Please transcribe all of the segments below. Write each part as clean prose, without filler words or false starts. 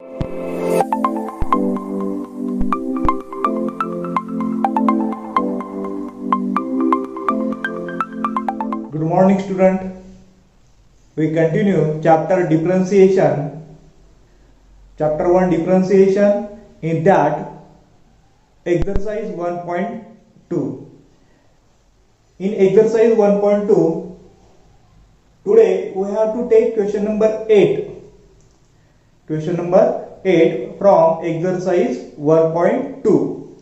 Good morning, student. We continue chapter differentiation. Chapter 1 differentiation. In that, exercise 1.2. In exercise 1.2, today we have to take question number 8. Question number 8 from exercise 1.2.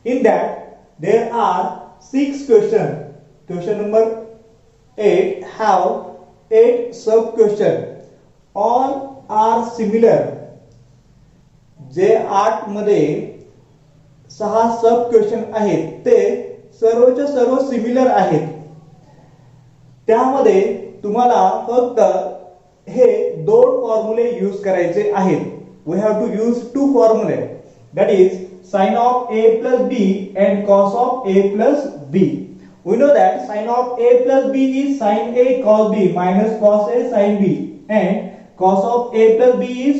In that, there are 6 questions. Question number 8 have 8 sub question. All are similar. जे 8 मध्ये 6 सब question आहेत ते सर्वच्या सर्व similar आहेत. त्यामध्ये तुम्हाला फक्त हे दोन फॉर्म्युले यूज करायचे आहेत. We have to use two फॉर्म्युले, that is sin of a plus b and cos of a plus b. We know that sin of a plus b is sin a cos b minus cos a sin b, and cos of a plus b is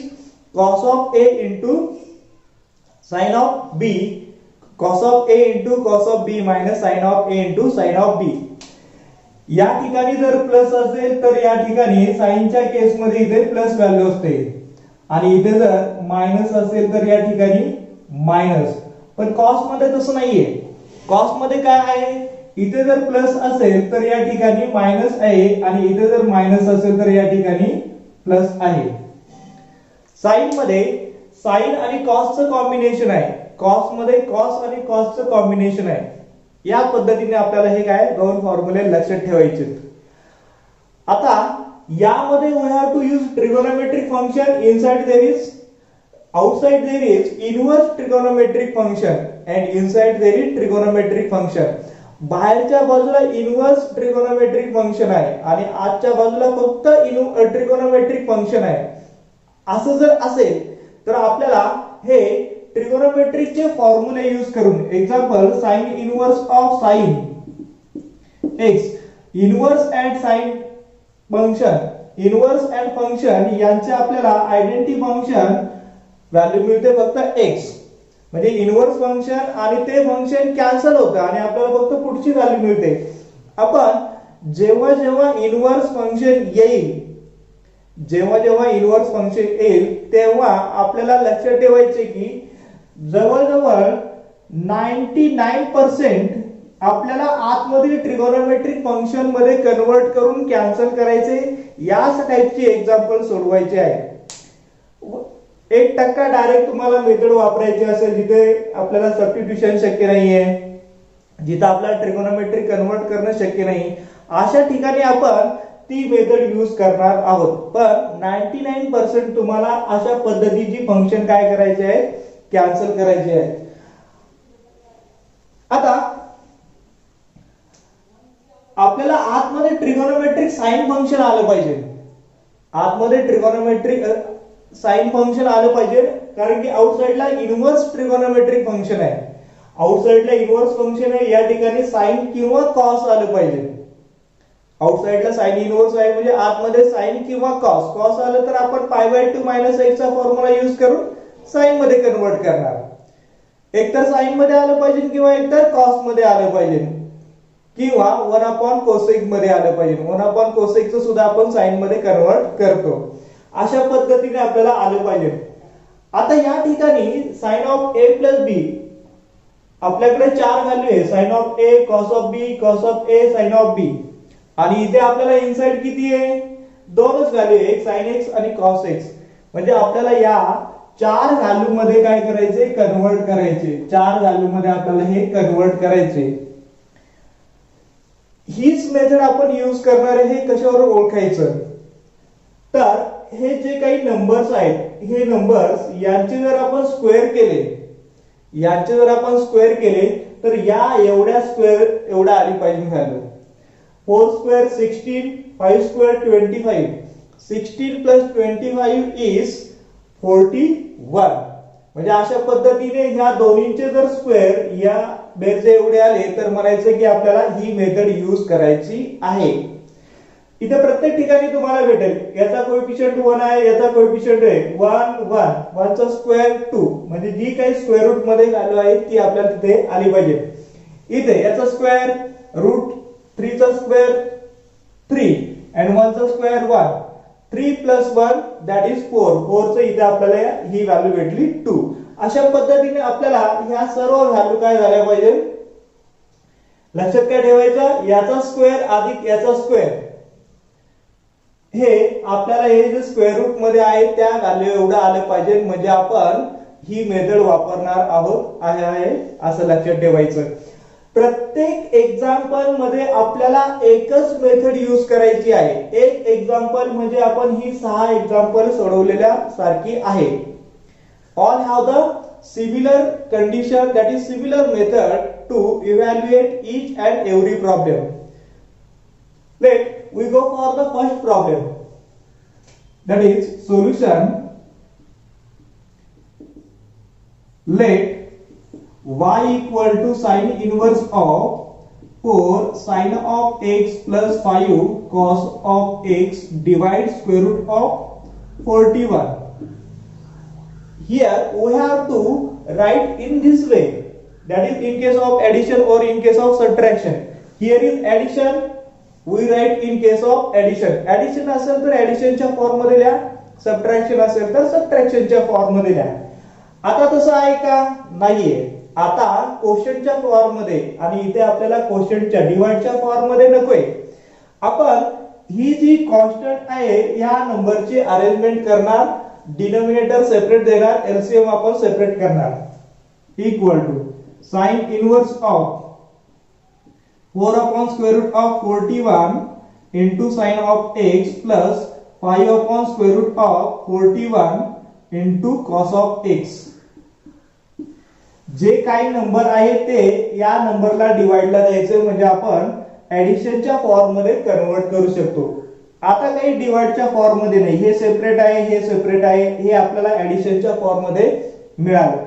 cos of a into sin of b, cos of a into cos of b minus sin of a into sin of b. या ठिकाणी जर plus असेल तर या ठिकाणी साइनच्या केस मध्ये इथे plus value असते, आणि इथे जर मायनस असेल तर या ठिकाणी मायनस. पण कॉस मध्ये तसं नाहीये. कॉस मध्ये काय आहे, इथे जर प्लस असेल तर या ठिकाणी मायनस आहे, आणि इथे जर मायनस असेल तर या ठिकाणी प्लस आहे. साइन मध्ये साइन आणि कॉसचं कॉम्बिनेशन आहे. कॉस मध्ये कॉस आणि कॉसचं कॉम्बिनेशन आहे. या पद्धतीने आपल्याला हे काय दोन फॉर्म्युले लक्षात ठेवायचे. आता यामध्ये we have to use trigonometric function. Inside there is, outside there is inverse trigonometric function and inside there is trigonometric function. बाहेरच्या बाजूला इनव्हर्स ट्रिगोनोमेट्रिक फंक्शन आहे आणि आतच्या बाजूला फक्त ट्रिगोनोमेट्रिक फंक्शन आहे. असं जर असेल तर आपल्याला हे ट्रिगोनोमेट्रिकचे फॉर्म्युले यूज करून, example sin inverse of sin x, inverse and sin function, inverse and function यांचे आपल्याला आयडेंटिटी फंक्शन व्हॅल्यू मिळते फक्त x. म्हणजे इनव्हर्स फंक्शन आणि ते फंक्शन कॅन्सल होतं आणि आपल्याला फक्त पुढची व्हॅल्यू मिळते. आपण जेव्हा जेव्हा इनव्हर्स फंक्शन येईल, जेव्हा जेव्हा इनव्हर्स फंक्शन येईल तेव्हा आपल्याला लक्षात ठेवायचे की जवळजवळ 99% आपल्याला आतमध्ये ट्रिगोनोमेट्रिक फंक्शन मध्ये कन्वर्ट करून कॅन्सल करायचे. याच टाइपचे एक्झाम्पल सोडवायचे आहे. 1% डायरेक्ट तुम्हाला मेथड वापरायची असेल जिथे आपल्याला सबस्टिट्यूशन शक्य नाहीये, जिथे आपल्याला ट्रिगोनोमेट्री कन्वर्ट करणं शक्य नाही, अशा ठिकाणी आपण ती मेथड यूज करणार आहोत. पण 99% तुम्हाला अशा पद्धतीची फंक्शन काय करायचे आहे, कॅन्सल करायचे आहे. आता आपल्याला आतमध्ये ट्रिगोनोमेट्रिक साइन फंक्शन आलं पाहिजे. आतमध्ये ट्रिगोनोमेट्रिक साइन फंक्शन आलं पाहिजे, कारण की आउटसाइडला इनव्हर्स ट्रिगोनोमेट्रिक फंक्शन आहे. आउटसाइडला इनव्हर्स फंक्शन आहे, या ठिकाणी साइन किंवा कॉस आलं पाहिजे. आउटसाइडला साइन इनव्हर्स आहे म्हणजे आतमध्ये साइन किंवा कॉस. कॉस आलं तर आपण π/2 - x चा फॉर्म्युला यूज करून साइन मध्ये कन्वर्ट करणार. एकतर साइन मध्ये आलं पाहिजे किंवा एकतर कॉस मध्ये आलं पाहिजे, किंवा 1/cosec मध्ये आलं पाहिजे. 1/cosec चं सुद्धा आपण साइन मध्ये कन्वर्ट करतो. अशा पद्धतीने आपल्याला आलं पाहिजे. आता या ठिकाणी sin of a plus b आपल्याकडे 4 व्हॅल्यू आहे. sin of a, cos of b, cos of a, sin of b. आणि इथे आपल्याला इनसाइड किती आहे, दोनच व्हॅल्यू आहे, एक sin x आणि cos x. म्हणजे आपल्याला या 4 व्हॅल्यू मध्ये काय करायचे, कन्वर्ट करायचे. 4 व्हॅल्यू मध्ये आपल्याला हे कन्वर्ट करायचे. हीच मेथड आपण यूज करणार आहे. हे कशावर ओळखायचं, तर हे जे काही नंबर्स आहेत, हे नंबर्स यांचे जर आपण स्क्वेअर केले, यांचे जर आपण स्क्वेअर केले तर या एवढ्या स्क्वेअर एवढा आली पाहिजे value. 4 square 16, 5 square 25, 16 plus 25 is 41. म्हणजे अशा पद्धतीने ह्या दोन्हीचे जर स्क्वेअर या बेरचे एवढे आले तर म्हणायचं की आपल्याला ही मेथड यूज करायची आहे. इथे प्रत्येक ठिकाणी तुम्हाला भेटेल याचा कोएफिशियंट 1 आहे, याचा कोएफिशियंट आहे 1 1, 1 चा स्क्वेअर 2, म्हणजे जी काही स्क्वेअर रूट मध्ये व्हॅल्यू आहे ती आपल्याला तिथे आली पाहिजे. इथे याचा स्क्वेअर रूट 3 चा स्क्वेअर 3 and 1 चा स्क्वेअर 1, 3 plus 1 that is 4. 4 चं इथे आपल्याला ही व्हॅल्यू भेटली 2. अशा पद्धतीने आपल्याला ह्या सर्व व्हॅल्यू काय झाल्या पाहिजे लक्षात काय ठेवायचं, याचा स्क्वेअर अधिक याचा स्क्वेअर हे आपल्याला हे जे स्क्वेअर रूट मध्ये आहे त्या व्हॅल्यू एवढं आलं पाहिजे, म्हणजे आपण ही मेथड वापरणार आहोत आहे असं लक्षात ठेवायचं. प्रत्येक एक्झाम्पल मध्ये आपल्याला एकच मेथड यूज करायची आहे. एक एक्झाम्पल म्हणजे आपण ही 6 एक्झाम्पल सोडवलेल्या सारखी आहे. All have the similar condition that is similar method to evaluate each and every problem. Let we go for the first problem, that is solution. Let y equal to sin inverse of 4 sin of x plus 5 cos of x divide square root of 41. Here we have to write in this way, that is in case of addition or in case of subtraction. Here is addition, we write in case of addition. Addition असेल तर addition च्या form मध्ये लिहा, subtraction असेल तर subtraction च्या form मध्ये लिहा. आता तसं आहे का, नाहीये. आता क्वोशंटच्या फॉर्म मध्ये आणि इथे आपल्याला क्वोशंटच्या डिवाइडच्या फॉर्म मध्ये नकोय. आपण ही जी कॉन्स्टंट आहे या नंबरची अरेंजमेंट करणार, डिनोमिनेटर सेपरेट देणार, एलसीएम आपण सेपरेट करणार. Equal to sine inverse of 4 upon square root of 41 into sin of x plus 5 upon square root of 41 into cos of x. जे काही नंबर आहे ते या नंबरला डिवाइडला द्यायचे, म्हणजे आपण ऍडिशनच्या फॉर्म मध्ये कन्वर्ट करू शकतो. आता काही डिवाइडच्या फॉर्म मध्ये नाही, हे सेपरेट आहे, हे सेपरेट आहे, हे आपल्याला ऍडिशनच्या फॉर्म मध्ये मिळालं.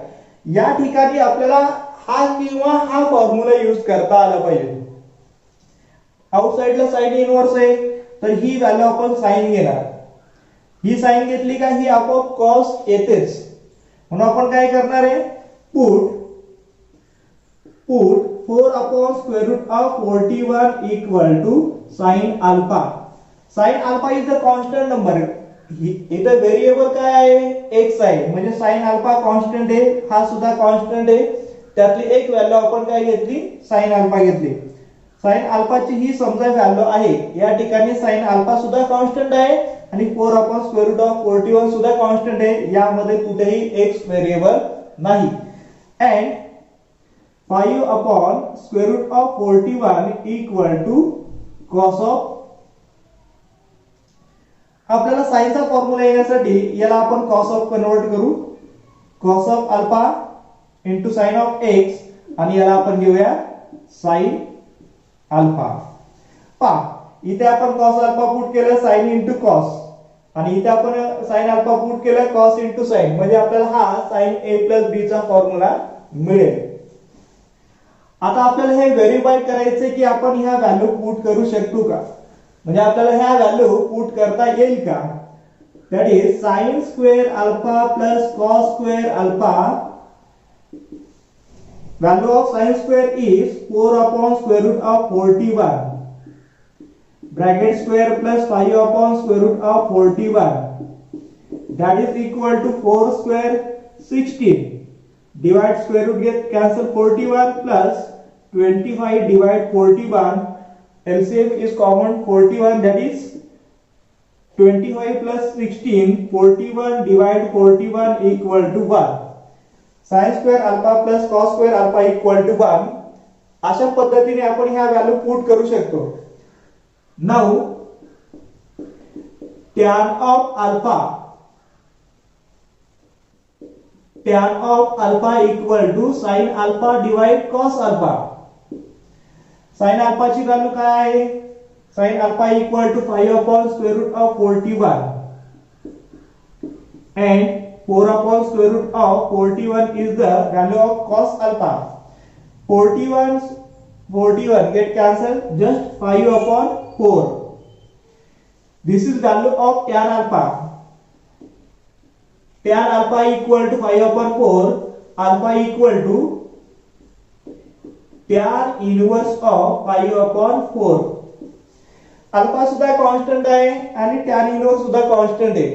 या ठिकाणी आपल्याला हा किंवा हा फॉर्म्युला यूज करता आला पाहिजे. आउटसाइडला साइन इनवर्स आहे तर ही व्हॅल्यू आपण साइन घेणार. ही साइन घेतली का ही आपोआप कॉस येतेच, म्हणून आपण काय करणार आहे, put 4 upon square root of 41 equal to sin alpha. sin alpha is the constant number. इथे व्हेरिएबल काय आहे, x आहे, म्हणजे sin alpha कॉन्स्टंट आहे, हा सुद्धा कॉन्स्टंट आहे. त्यातली एक व्हॅल्यू आपण काय घेतली, sin alpha घेतली. sin alpha ची ही समजा व्हॅल्यू आहे. या ठिकाणी sin alpha सुद्धा कॉन्स्टंट आहे आणि 4 upon square root of 41 सुद्धा कॉन्स्टंट आहे. यामध्ये कुठेही x व्हेरिएबल नाही. and 5 upon square root of 41 equal to cos of. आपल्याला sin चा फॉर्म्युला येण्यासाठी याला आपण cos of कन्वर्ट करू. cos of alpha into sin of x आणि याला आपण घेऊया sin अल्फा. पहा इथे आपण cos अल्फा पुट केलं sin into cos आणि इथे आपण sin अल्फा पुट केलं cos into sin, म्हणजे आपल्याला हा sin a plus b चा फॉर्म्युला मिळेल. आता आपल्याला हे व्हेरीफाय करायचे की आपण ह्या व्हॅल्यू पुट करू शकतो का, म्हणजे आपल्याला ह्या व्हॅल्यू पुट करता येईल का. That is sin square alpha plus cos square alpha. Value of sin square is 4 upon square root of 41 bracket square plus 5 upon square root of 41, that is equal to 4 square 16. Divide square root get cancel, 41 plus 25 divide 41, LCM is common 41, that is 25 plus 16, 41 divide 41 equal to 1. sin square alpha plus cos square alpha equal to 1. अशा पद्धतीने आपण ह्या value put करू शकतो. Now tan of alpha equal to sin alpha divide cos alpha. sin alpha ची value काय आहे, sin alpha equal to 5 upon square root of 41 and 4 upon square root of 41 is the value of cos alpha. 41 get cancelled, just 5 upon 4. This is value of tan alpha. Tan alpha equal to 5/4. Alpha equal to tan inverse of 5/4. Alpha सुद्धा constant आहे आणि tan inverse सुद्धा constant आहे.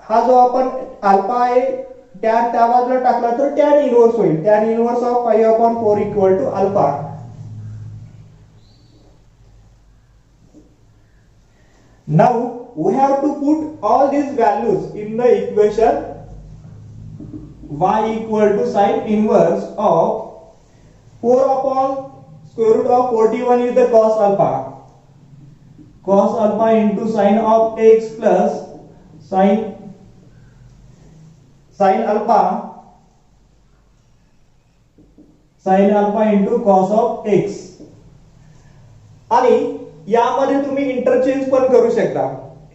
हा जो आपण alpha आहे tan त्या बाजूला टाकला तर tan इनवर्स होईल. tan inverse of 5/4 equal to alpha. Now we have to put all these values in the equation. Y equal to sin inverse of 4 upon square root of 41 is the cos alpha. Cos alpha into sin of x plus sin alpha into cos of x. आणि यामध्ये तुम्ही interchange पण करू शकता.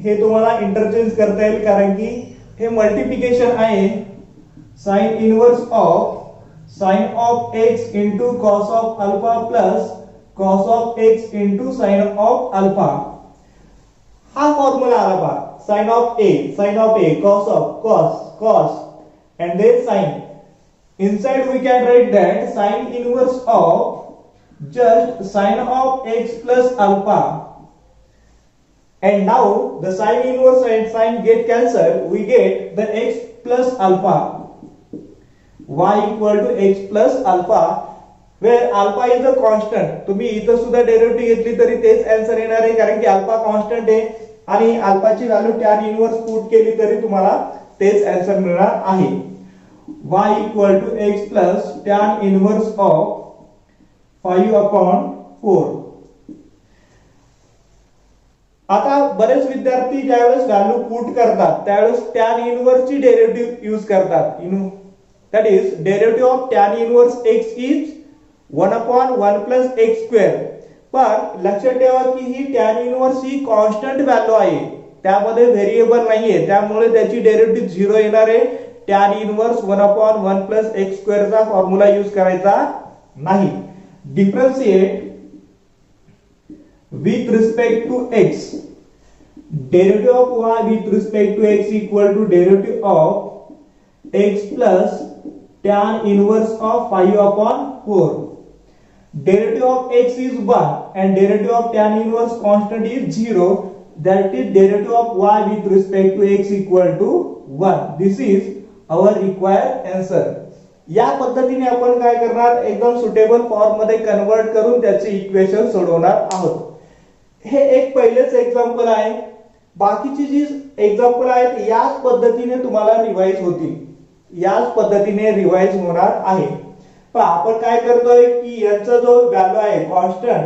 हे तुम्हाला interchange करता येईल कारण की हे मल्टिप्लिकेशन आहे. sin inverse of sin of x into cos of alpha plus cos of x into sin of alpha. हा फॉर्म्युला आला पहा. sin of a cos and then sin. Inside we can write that sin inverse of just sin of x plus alpha. And now the sin inverse and sin get cancelled. We get the x plus alpha. Y equal to x plus alpha, where alpha is a constant. तुम्ही इथं सुद्धा derivative घेतली तरी तेच answer येणार आहे कारण की अल्फा कॉन्स्टंट आहे आणि अल्फाची व्हॅल्यू tan इनवर्स पुट केली तरी तुम्हाला तेच आन्सर मिळणार आहे. Y equal to x plus tan inverse of 5/4. आता बरेच विद्यार्थी ज्यावेळेस व्हॅल्यू पुट करतात त्यावेळेस tan इनवर्स ची डेरिव्हेटिव्ह यूज करतात. That is derivative of tan inverse x is 1/1 plus x square. पण लक्षात ठेवा की ही tan इनवर्स ही कॉन्स्टंट व्हॅल्यू आहे. त्यामध्ये व्हेरिएबल नाहीये त्यामुळे त्याची डेरिव्हेटिव्ह 0 येणार आहे. tan inverse 1/1 plus x square चा फॉर्म्युला यूज करायचा नाही. Differentiate with respect to x. Derivative of y with respect to x equal to derivative of x plus tan inverse of 5/4. Derivative of x is 1 and derivative of tan inverse constant is 0. That is derivative of y with respect to x equal to 1. This is our required answer. या पद्धतीने आपण काय करणार एकदम suitable form मध्ये convert करून त्याचे equation सोडवणार आहोत. हे एक पहिलेच एक्झाम्पल आहे. बाकीची जी एक्झाम्पल आहेत याच पद्धतीने तुम्हाला रिवाइज होतील. याच पद्धतीने रिवाइज होणार आहे. पण आपण काय करतोय की याचा जो व्हॅल्यू आहे कॉन्स्टंट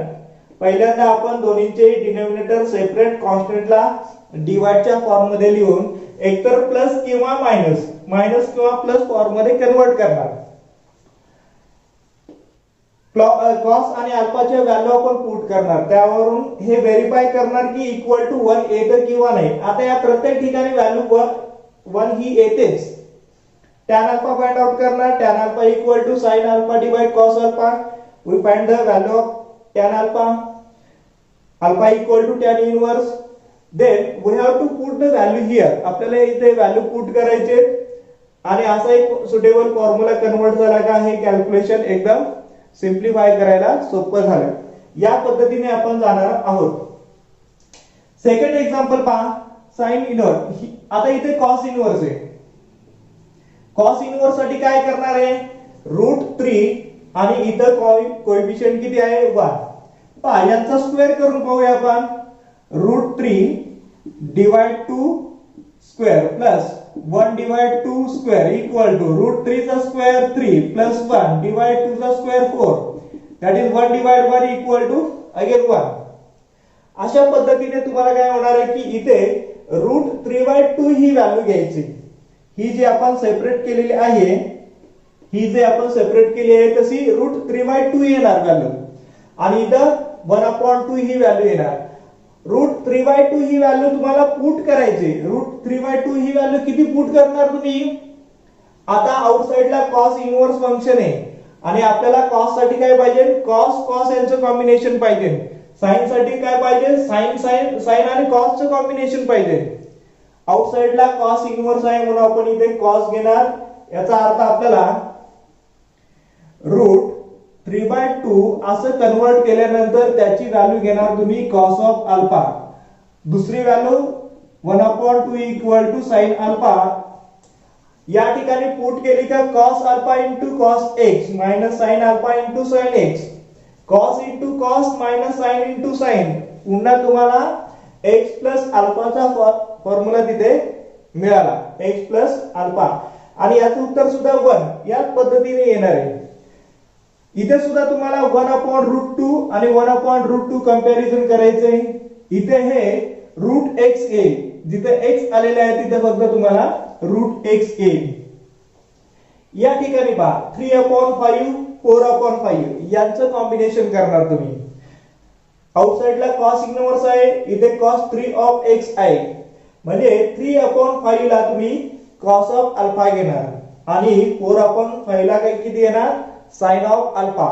पहिल्यांदा आपण दोन्हीचे डिनोमिनेटर सेपरेट कॉन्स्टंटला डिवाइडच्या फॉर्म मध्ये लिहून एकतर प्लस किंवा मायनस किंवा प्लस फॉर्म मध्ये कन्वर्ट करणार. कॉस आणि अल्फाचे व्हॅल्यू आपण पुट करणार. त्यावरून हे व्हेरीफाय करणार की इक्वल टू 1 येतं किंवा नाही. आता या प्रत्येक ठिकाणी व्हॅल्यू 1 ही येतेच. tan alpha find out करणार. tan alpha equal to sin alpha divide cos alpha. We find the value of tan alpha. Alpha equal to tan inverse. Then we have to put the value here. आपल्याला इथे value put करायचे आणि असा एक suitable formula convert झाला का हे calculation एकदम सिंप्लिफाय करायला सोपं झालं. या पद्धतीने आपण जाणार आहोत. सेकंड एक्झाम्पल पहा. sin inverse. आता इथे cos इनवर्स आहे. cos इनवर्स साठी काय करणार आहे √3 आणि इथं कोएफिशिएंट किती आहे 1. पहा यांचा स्क्वेअर करून पाहूया आपण. √3 divide 2 square plus 1 divide 2 square equal to √3 चा स्क्वेअर 3 प्लस 1 डिवाइड 2 चा square 4. That is 1 divide 1 equal to again 1. अशा पद्धतीने तुम्हाला काय होणार आहे की इथे √3/2 ही व्हॅल्यू घ्यायची. ही जी आपण सेपरेट केलेली आहे तशी √3/2 येणार व्हॅल्यू आणि इथं 1/2 ही व्हॅल्यू येणार. √3/2 ही व्हॅल्यू तुम्हाला पुट करायची. √3/2 ही व्हॅल्यू किती पुट करणार तुम्ही. आता आउटसाइडला cos इनवर्स फंक्शन आहे आणि आपल्याला cos साठी काय पाहिजे cos यांचं कॉम्बिनेशन पाहिजे. साइन साठी काय पाहिजे, साइन साइन साइन आणि कॉसचं कॉम्बिनेशन पाहिजे. आउटसाइडला कॉस इन्व्हर्स आहे म्हणून आपण इथे कॉस घेणार. याचा अर्थ आपल्याला रूट 3/2 असं कन्वर्ट केल्यानंतर त्याची व्हॅल्यू घेणार तुम्ही कॉस ऑफ अल्फा. दुसरी value 1/2 equal to sine alpha. या ठिकाणी पुट केली का cos alpha into cos x minus sin alpha into sin x. cos into cos minus sin into sin. पुन्हा तुम्हाला x प्लस अल्फाचा फॉर्म्युला तिथे मिळाला, x प्लस अल्फा. आणि याचं उत्तर सुद्धा 1 याच पद्धतीने येणार आहे. इथे सुद्धा तुम्हाला 1/√2 आणि 1/√2 कंपॅरिझन करायचंय. इथे हे रूट x येईल, जिथे x आलेले आहे तिथे फक्त तुम्हाला रूट x येईल. या ठिकाणी पहा 3/5 4/5 यांचं कॉम्बिनेशन करणार तुम्ही. आउटसाइडला cos इन्व्हर्स आहे, इथे cos 3 ऑफ x आहे, म्हणजे 3/5 ला तुम्ही cos ऑफ अल्फा घेणार आणि 4/5 ला काय किती येणार, sin ऑफ अल्फा.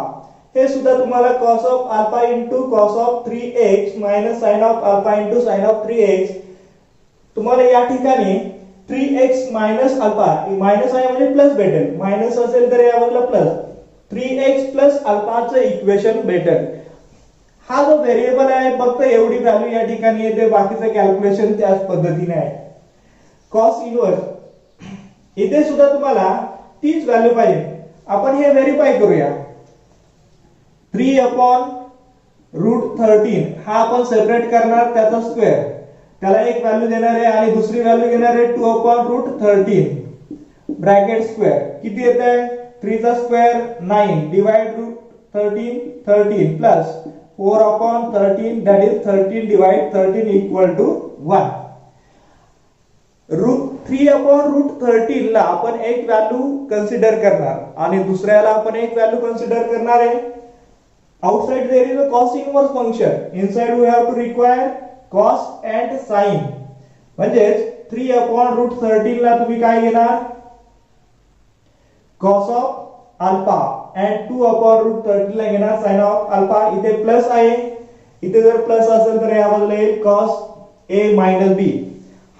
हे सुद्धा तुम्हाला cos of alpha into cos of 3x minus sin of alpha into sin of 3x. तुम्हाला या ठिकाणी 3x मायनस अल्फा, मायनस आहे म्हणजे प्लस भेटेल, मायनस असेल तर या बाजूला प्लस, 3x प्लस अल्फाचं इक्वेशन भेटेल. हा जो व्हेरिएबल आहे फक्त एवढी व्हॅल्यू या ठिकाणी येते, बाकीचं कॅल्क्युलेशन त्याच पद्धतीने आहे. cos इन्व्हर्स इथे सुद्धा तुम्हाला तीच व्हॅल्यू पाहिजे. आपण हे व्हेरीफाय करूया. 3/√13 हा आपण सेपरेट करणार, त्याचा स्क्वेअर, त्याला एक व्हॅल्यू देणार आहे आणि दुसरी व्हॅल्यू घेणार आहे 2/√13 ब्रॅकेट स्क्वेअर. किती येत आहे, 3 चा square 9 divide root 13 plus 4/13 that is 13 divide 13 equal to 1. 3/√13 ला आपण एक व्हॅल्यू कन्सिडर करणार आणि दुसऱ्याला आपण एक व्हॅल्यू कन्सिडर करणार आहे. Outside there is a cos inverse function, inside we have to require cos and sin. म्हणजे 3/√13 ला तुम्ही काय घेणार, cos ऑफ अल्फा and 2/√13 ला घेणार sin ऑफ अल्फा. इथे प्लस आहे, इथे जर प्लस असेल तर या बाजूला येईल cos a minus b.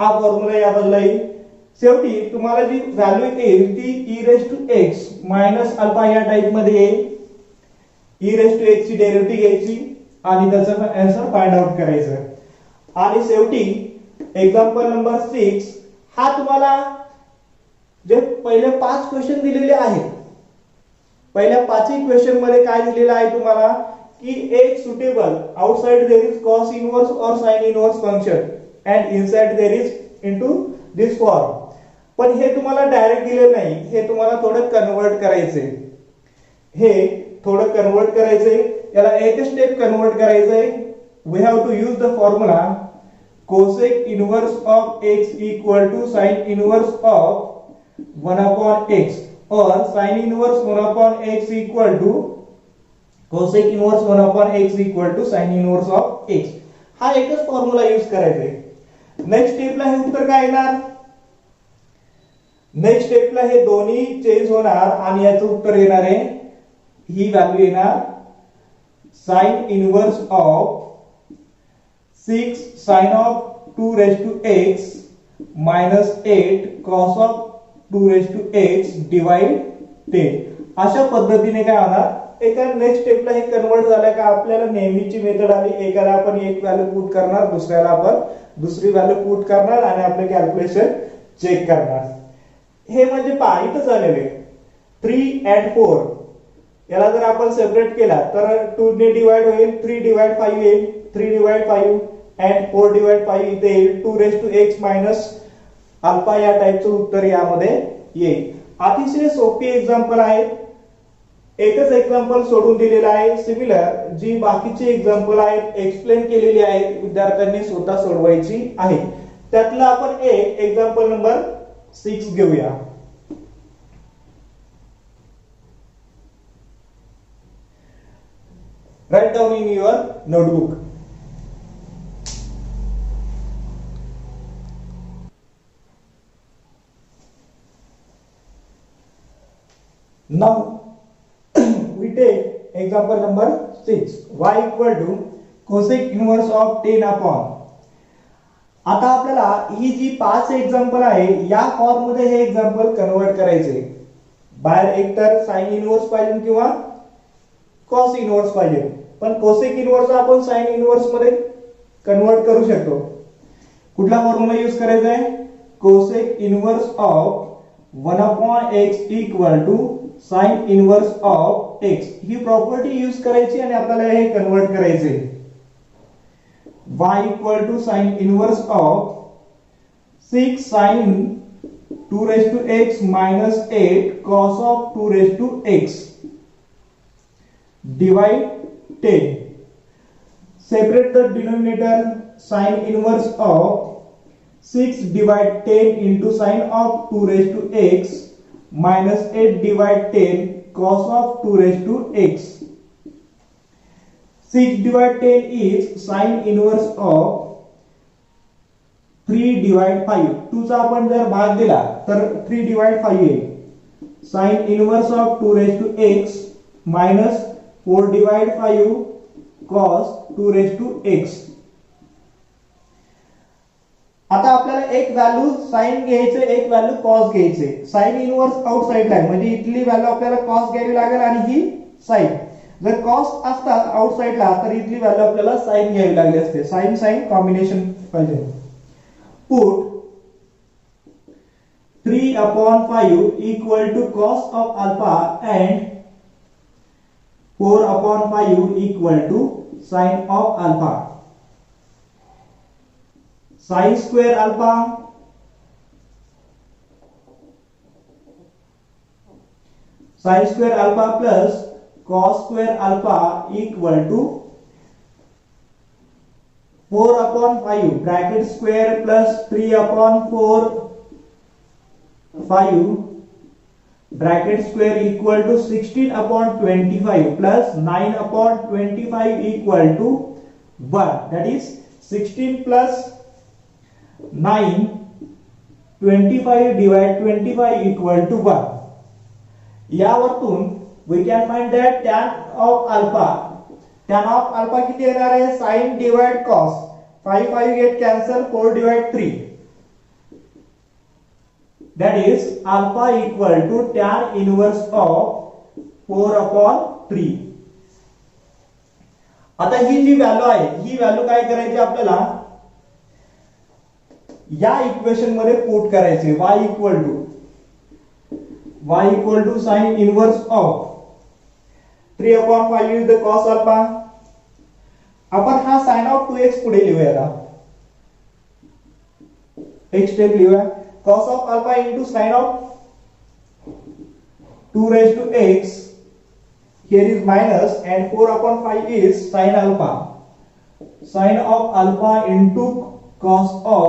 हा फॉर्म्युला या बाजूला येईल. शेवटी तुम्हाला जी व्हॅल्यू येईल ती e⁻x मायनस अल्फा या टाइप मध्ये येईल. e⁻x ची डेरिव्हेटिव्ह घ्यायची आणि त्याचं आन्सर फाइंड आउट करायचं. आणि शेवटी एक्झाम्पल नंबर 6 हा तुम्हाला जे पहिले 5 क्वेश्चन दिलेले आहेत, पहिल्या 5ही क्वेश्चन मध्ये काय दिलेलं आहे तुम्हाला की एक suitable outside there is cos inverse और sin inverse function and inside there is into this form. पण हे तुम्हाला डायरेक्ट दिलेलं नाही, हे तुम्हाला थोडं कन्वर्ट करायचंय. हे थोडं कन्वर्ट करायचंय, याला एक स्टेप कन्वर्ट करायचंय. we have to use the formula cosec inverse of x equal to sin inverse of 1/x or sin inverse 1/x equal to cosec inverse 1/x equal to sin inverse of x. हा एकच formula use करायचा आहे. Next स्टेपला हे उत्तर काय येणार, next स्टेपला हे दोन्ही चेंज होणार आणि याचं उत्तर येणार आहे, ही व्हॅल्यू येणार sin inverse of 6 sin of 2x minus 8 cos of 2x divide 10. अशा पद्धतीने काय होणार, एका नेक्स्ट स्टेपला हे कन्वर्ट झालं का आपल्याला नेहमीची मेथड आली, एकाला आपण एक व्हॅल्यू पुट करणार, दुसऱ्याला आपण दुसरी व्हॅल्यू पुट करणार आणि आपले कॅल्क्युलेशन चेक करणार. हे म्हणजे पहा इथं झालेले 3 and 4 याला जर आपण सेपरेट केला तर 2 ने डिवाइड होईल, 3 डिवाइड 5 येईल, 3 डिवाइड 5 and 4 डिवाइड 5 इथे येईल, 2x मायनस अल्फा या टाइपचं उत्तर यामध्ये येईल. अतिशय सोपी एक्झाम्पल आहे, एकच एक्झाम्पल सोडून दिलेला आहे. सिमिलर जी बाकीचे एक्झाम्पल आहेत एक्सप्लेन केलेली आहेत, विद्यार्थ्यांनी स्वतः सोडवायची आहे. त्यातला आपण एक एक्झाम्पल नंबर 6 घेऊया. Write down in your notebook. Now we take example number 6. Y equal to cosec inverse of 10 upon. आता आपल्याला ही जी 5 एक्झाम्पल आहे या फॉर्म मध्ये हे एक्झाम्पल कन्वर्ट करायचे. बाहेर एकतर साइन इनव्हर्स पाहिजे किंवा कॉस इनव्हर्स पाहिजे, पण कोसेक इनव्हर्स आपण साइन इनव्हर्स मध्ये कन्वर्ट करू शकतो. कुठला फॉर्म्युला यूज करायचा आहे? Cosec inverse of 1 upon x equal to sine inverse of x. ही प्रॉपर्टी यूज करायची आणि आपल्याला हे कन्वर्ट करायचे. y equal to sine inverse of 6 sin 2 raised to x minus 8 cos of 2 raised to x divide 10. Separate the denominator. Sin inverse of 6 divide 10 into sin of 2 raised to x minus 8 divide 10 cos of 2 raised to x. 6 divide 10 is sin inverse of 3 divide 5. 2 चा आपण जर भाग दिला तर 3 divide 5 येईल. sin inverse of 2 raised to x minus 4 divide 5 cos 2 raised to x. आता आपल्याला एक व्हॅल्यू साइन घ्यायचे, एक व्हॅल्यू कॉस घ्यायचे. साइन इनव्हर्स आउटसाइडला आहे म्हणजे इथली व्हॅल्यू आपल्याला कॉस घ्यावी लागेल आणि ही साइन. जर कॉस असता आउटसाइडला तर इथली व्हॅल्यू आपल्याला साइन घ्यावी लागली असते. साइन साइन कॉम्बिनेशन पाहिजे. Put 3 upon 5 equal to cos of alpha and 4 upon 5 equal to sin of alpha. Sin square alpha plus cos square alpha equal to 4 upon 5 bracket square plus 3 upon 4 5 bracket square equal to 16 upon 25 plus 9 upon 25 equal to 1. That is 16 plus 9 25 divide 25 equal to 1. यावरतून we can find that tan of alpha. Tan of alpha किती येणार आहे? sin divide cos. 5 get cancel, 4 divide 3. That is alpha equal to tan inverse of 4 upon 3. आता ही जी value आहे ही value काय करायची आपल्याला या equation मध्ये पुट करायचे. y equal to sin inverse of 3 upon 5 is the cos alpha. आपण हा sin of 2x पुढे लिहूया. एक स्टेप लिहूया. cos of alpha into sin of 2 raised to x. Here is minus and 4 upon 5 is sin alpha. Sin of alpha into cos of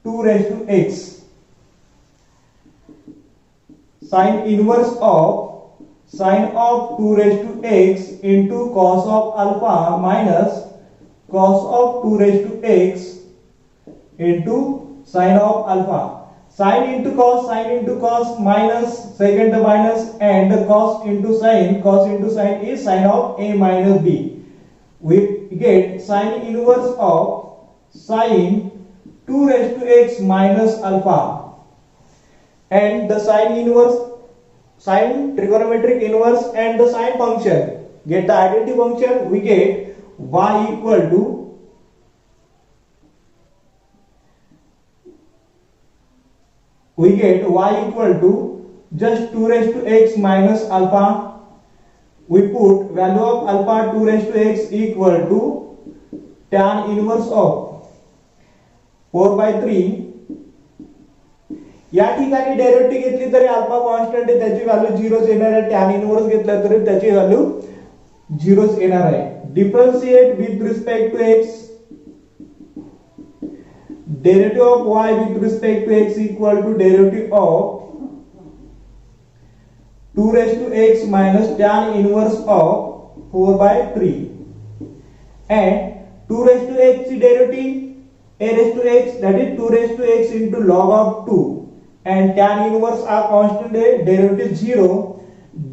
2 raised to x. Sin inverse of sin of 2 raised to x into cos of alpha minus cos of 2 raised to x into sin of alpha. Sin into cos minus second the minus and the cos into sin is sin of a minus b. We get sin inverse of sin 2 raised to x minus alpha, and the sin trigonometric inverse and the sin function. Get the identity function. We get y equal to just 2 raised to x minus alpha. We put value of alpha 2 raised to x equal to tan inverse of 4/3. या ठिकाणी derivative घेतली तरी alpha constant आहे त्याची value 0च येणार आहे. tan inverse घेतला तरी त्याची व्हॅल्यू 0च येणार आहे. Differentiate with respect to x. Derivative of y with respect to x equal to derivative of 2 raised to x minus tan inverse of 4/3. And 2 raised to x ची derivative a raised to x, that is 2 raised to x into log of 2, and tan inverse are constant, derivative 0.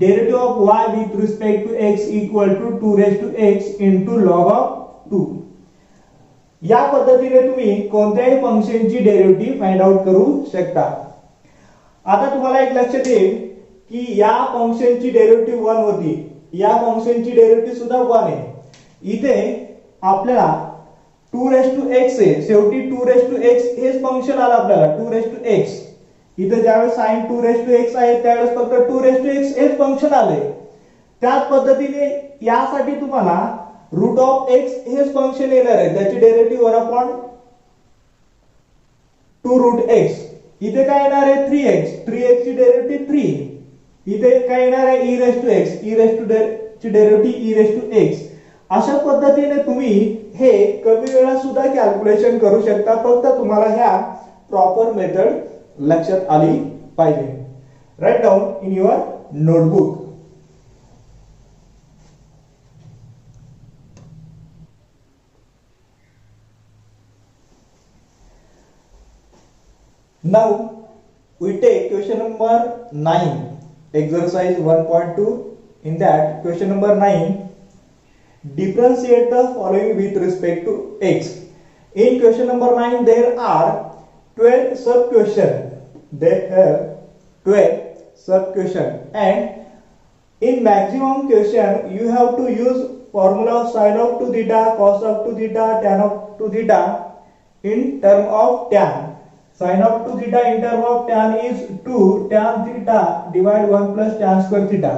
Derivative of y with respect to x equal to 2 raised to x into log of 2. या पद्धतीने तुम्ही कोणत्याही फंक्शनची derivative find out करू शकता. आता तुम्हाला एक लक्षात येईल की या फंक्शनची डेरिव्हेटिव्ह 1 होती, या फंक्शनची डेरिव्हेटिव्ह सुद्धा 1 आहे. इथे आपल्याला 2x आहे, शेवटी 2x हेच फंक्शन आलं आपल्याला 2x. इथे ज्यावेळेस sin 2x आहे त्यावेळेस फक्त 2x हेच फंक्शन आले. त्याच पद्धतीने यासाठी तुम्हाला √x हेच फंक्शन येणार आहे, त्याची डेरिव्हेटिव्ह 1/2√x. इथे काय येणार आहे 3x ची डेरिव्हेटिव्ह 3. इथे काय येणार आहे ची डेरिव्हेटिव्ह e(x). अशा पद्धतीने तुम्ही हे कमी वेळात सुद्धा कॅल्क्युलेशन करू शकता. फक्त तुम्हाला ह्या प्रॉपर मेथड लक्षात आली पाहिजे. Write down in your notebook. Now we take question number 9, exercise 1.2. In that question number 9, differentiate the following with respect to x. In question number 9 there are 12 sub question. There are 12 sub question, and in maximum question you have to use formula of sin of 2 theta, cos of 2 theta, tan of 2 theta in term of tan. Sin of 2 theta in term of tan is 2 tan theta divide 1 plus tan square theta.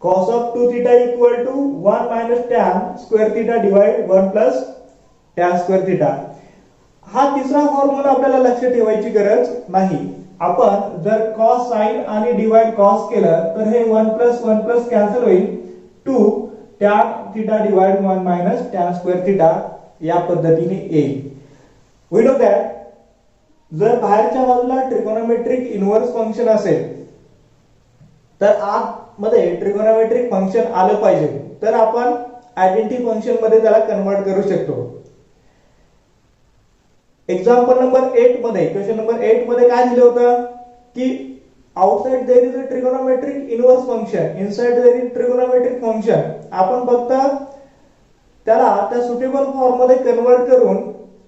Cos of 2 theta equal to 1 minus tan square theta divide 1 plus tan square theta. हा तिसरा formula आपल्याला लक्षात ठेवायची गरज नाही. आपण जर cos sin आणि divide cos केलं तर हे 1 plus कॅन्सल होईल. 2 tan theta divide 1 minus tan square theta या पद्धतीने येईल. We know that जर बाहेरच्या बाजूला ट्रिगोनोमेट्रिक इनव्हर्स फंक्शन असेल तर आत मध्ये ट्रिगोनोमेट्रिक फंक्शन आलं पाहिजे, तर आपण आयडेंटिटी फंक्शन मध्ये त्याला कन्वर्ट करू शकतो. एक्झाम्पल नंबर 8 मध्ये, क्वेश्चन नंबर 8 मध्ये काय दिलं होतं की outside there is a trigonometric inverse function, inside there is trigonometric function. आपण फक्त त्याला त्या सुटेबल फॉर्म मध्ये कन्वर्ट करून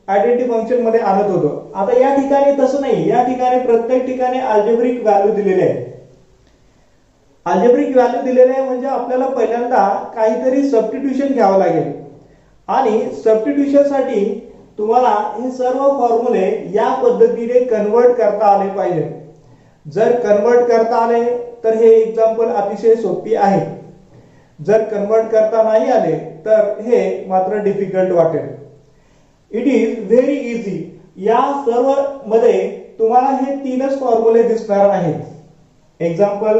आयडेंटिटी फंक्शन मध्ये आणत होतो. आता या ठिकाणी तसं नाही, या ठिकाणी प्रत्येक ठिकाणी अल्जेब्रिक व्हॅल्यू दिलेले आहे. अल्जेब्रिक व्हॅल्यू दिलेले आहे म्हणजे आपल्याला पहिल्यांदा काहीतरी सबस्टिट्यूशन घ्यावं लागेल, आणि सबस्टिट्यूशन साठी तुम्हाला हे सर्व फॉर्म्युले या पद्धतीने कन्वर्ट करता आले पाहिजे. जर कन्वर्ट करता आले तर हे एक्झाम्पल अतिशय सोपी आहे. जर कन्वर्ट करता नाही आले तर हे मात्र डिफिकल्ट वाटेल. It is very easy. या सर्व मध्ये तुम्हाला हे तीनच फॉर्म्युले दिसणार आहेत. एक्झाम्पल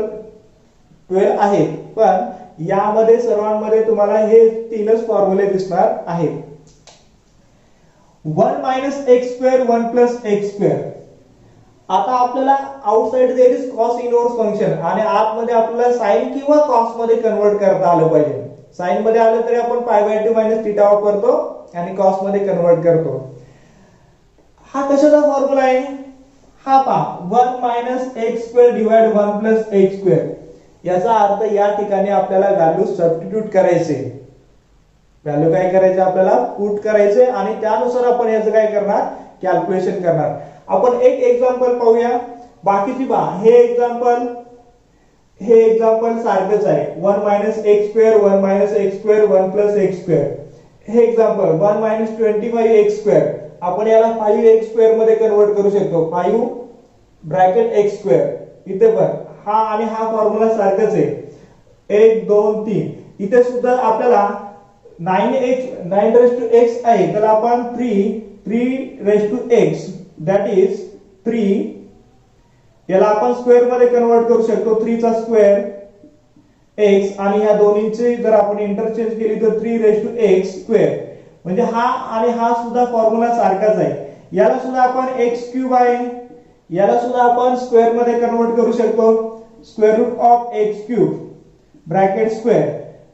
12 आहेत, पण यामध्ये सर्वांमध्ये तुम्हाला हे तीनच फॉर्म्युले दिसणार आहेत. 1 minus x square 1 plus x square. आता आपल्याला outside there is cos inverse function आणि आतमध्ये आपल्याला sin किंवा cos मध्ये कन्वर्ट करता आलं पाहिजे. sin मध्ये आलं तरी आपण π/2 minus θ वापरतो आणि cos मध्ये कन्वर्ट करतो. हा कशाचा फॉर्म्युला आहे? हा पहा 1 minus x square divide 1 plus x square. याचा अर्थ या ठिकाणी आपल्याला व्हॅल्यू सबस्टिट्यूट करायचे. व्हॅल्यू काय करायचे आपल्याला पुट करायचे आणि त्यानुसार आपण याचं काय करणार कॅल्क्युलेशन करणार. आपण एक एक्झाम्पल पाहूया. बाकीची पहा, हे एक्झाम्पल सारखंच आहे. 1 minus x square 1 minus x square 1 plus x square. हे एक्झाम्पल 1 minus 25x square आपण याला 5x square मध्ये कन्वर्ट करू शकतो. 5 ब्रॅकेट x square. इथे पण हा आणि हा फॉर्म्युला सारखाच आहे. 1 2 3. इथे सुद्धा आपल्याला 9 raised to x आहे, तर आपण 3 raised to x that is 3 याला आपण स्क्वेअर मध्ये कन्वर्ट करू शकतो. 3 चा स्क्वेअर x आणि ह्या दोन्हीचे जर आपण इंटरचेंज केली तर 3 raised to x स्क्वेअर. म्हणजे हा आणि हा सुद्धा फॉर्म्युला सारखाच आहे. याला सुद्धा आपण x क्यूब आहे, याला सुद्धा आपण स्क्वेअर मध्ये कन्वर्ट करू शकतो. Square root of x cube bracket square.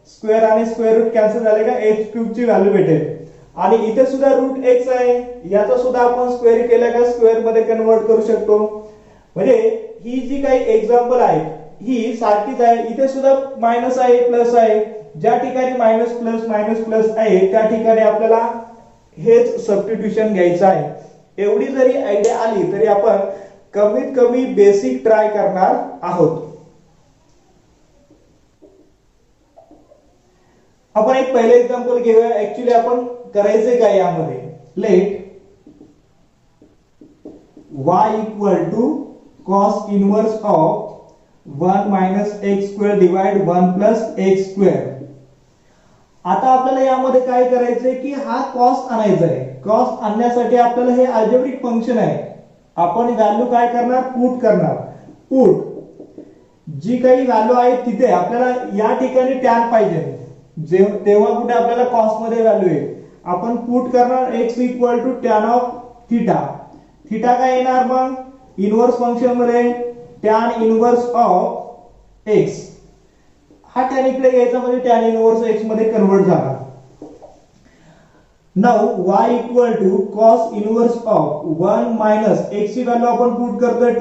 Square आणि स्क्वेअर रूट कॅन्सल झाले का x क्यूब ची व्हॅल्यू भेटेल. आणि इथे सुद्धा रूट x आहे, याचा सुद्धा आपण स्क्वेअर केला का स्क्वेअर मध्ये कन्वर्ट करू शकतो. म्हणजे ही जी काही एक्झाम्पल आहे ही सारखीच आहे. इथे सुद्धा मायनस आहे प्लस आहे, ज्या ठिकाणी मायनस प्लस आहे त्या ठिकाणी आपल्याला हेच सबस्टिट्यूशन घ्यायचं आहे. एवढी जरी आयडिया आली तरी आपण कमीत कमी बेसिक ट्राय करणार आहोत. आपण एक पहिले एक्झाम्पल घेऊया. ऍक्च्युली आपण करायचे काय यामध्ये, let y equal to cos inverse of 1 minus x square divide 1 plus x square. आता आपल्याला यामध्ये काय करायचंय की हा cos आणायचा आहे. cos आणण्यासाठी आपल्याला हे अल्जेब्रिक फंक्शन आहे, आपण व्हॅल्यू काय करणार, पुट करणार. पुट जी काही व्हॅल्यू आहे तिथे आपल्याला या ठिकाणी टॅन पाहिजे, तेव्हा कुठे आपल्याला cos मध्ये व्हॅल्यू येईल. आपण पुट करणार x equal to tan of theta. Theta काय येणार मग इनवर्स फंक्शन मध्ये टॅन इनवर्स ऑफ x. हा टॅन इकडे घ्यायचा म्हणजे टॅन इनवर्स x मध्ये कन्वर्ट झाला. Now y equal to cos inverse of 1 minus x ची व्हॅल्यू आपण पुट करतोय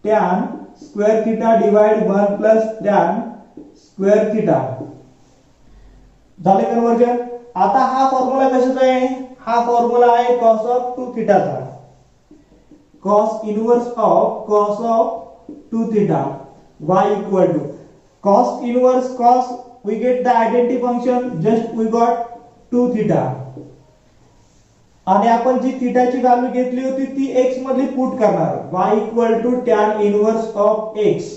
tan square theta divide 1 plus tan square theta. झाले कन्वर्जन. आता हा फॉर्म्युला कशाचा आहे, हा फॉर्म्युला आहे cos ऑफ 2 थीटाचा. cos inverse of cos of 2 theta y equal to cos inverse cos, we get the identity function, just we got 2 theta. आणि आपण जी थीटाची व्हॅल्यू घेतली होती ती x मध्ये पुट करणार, y equal to tan inverse of x.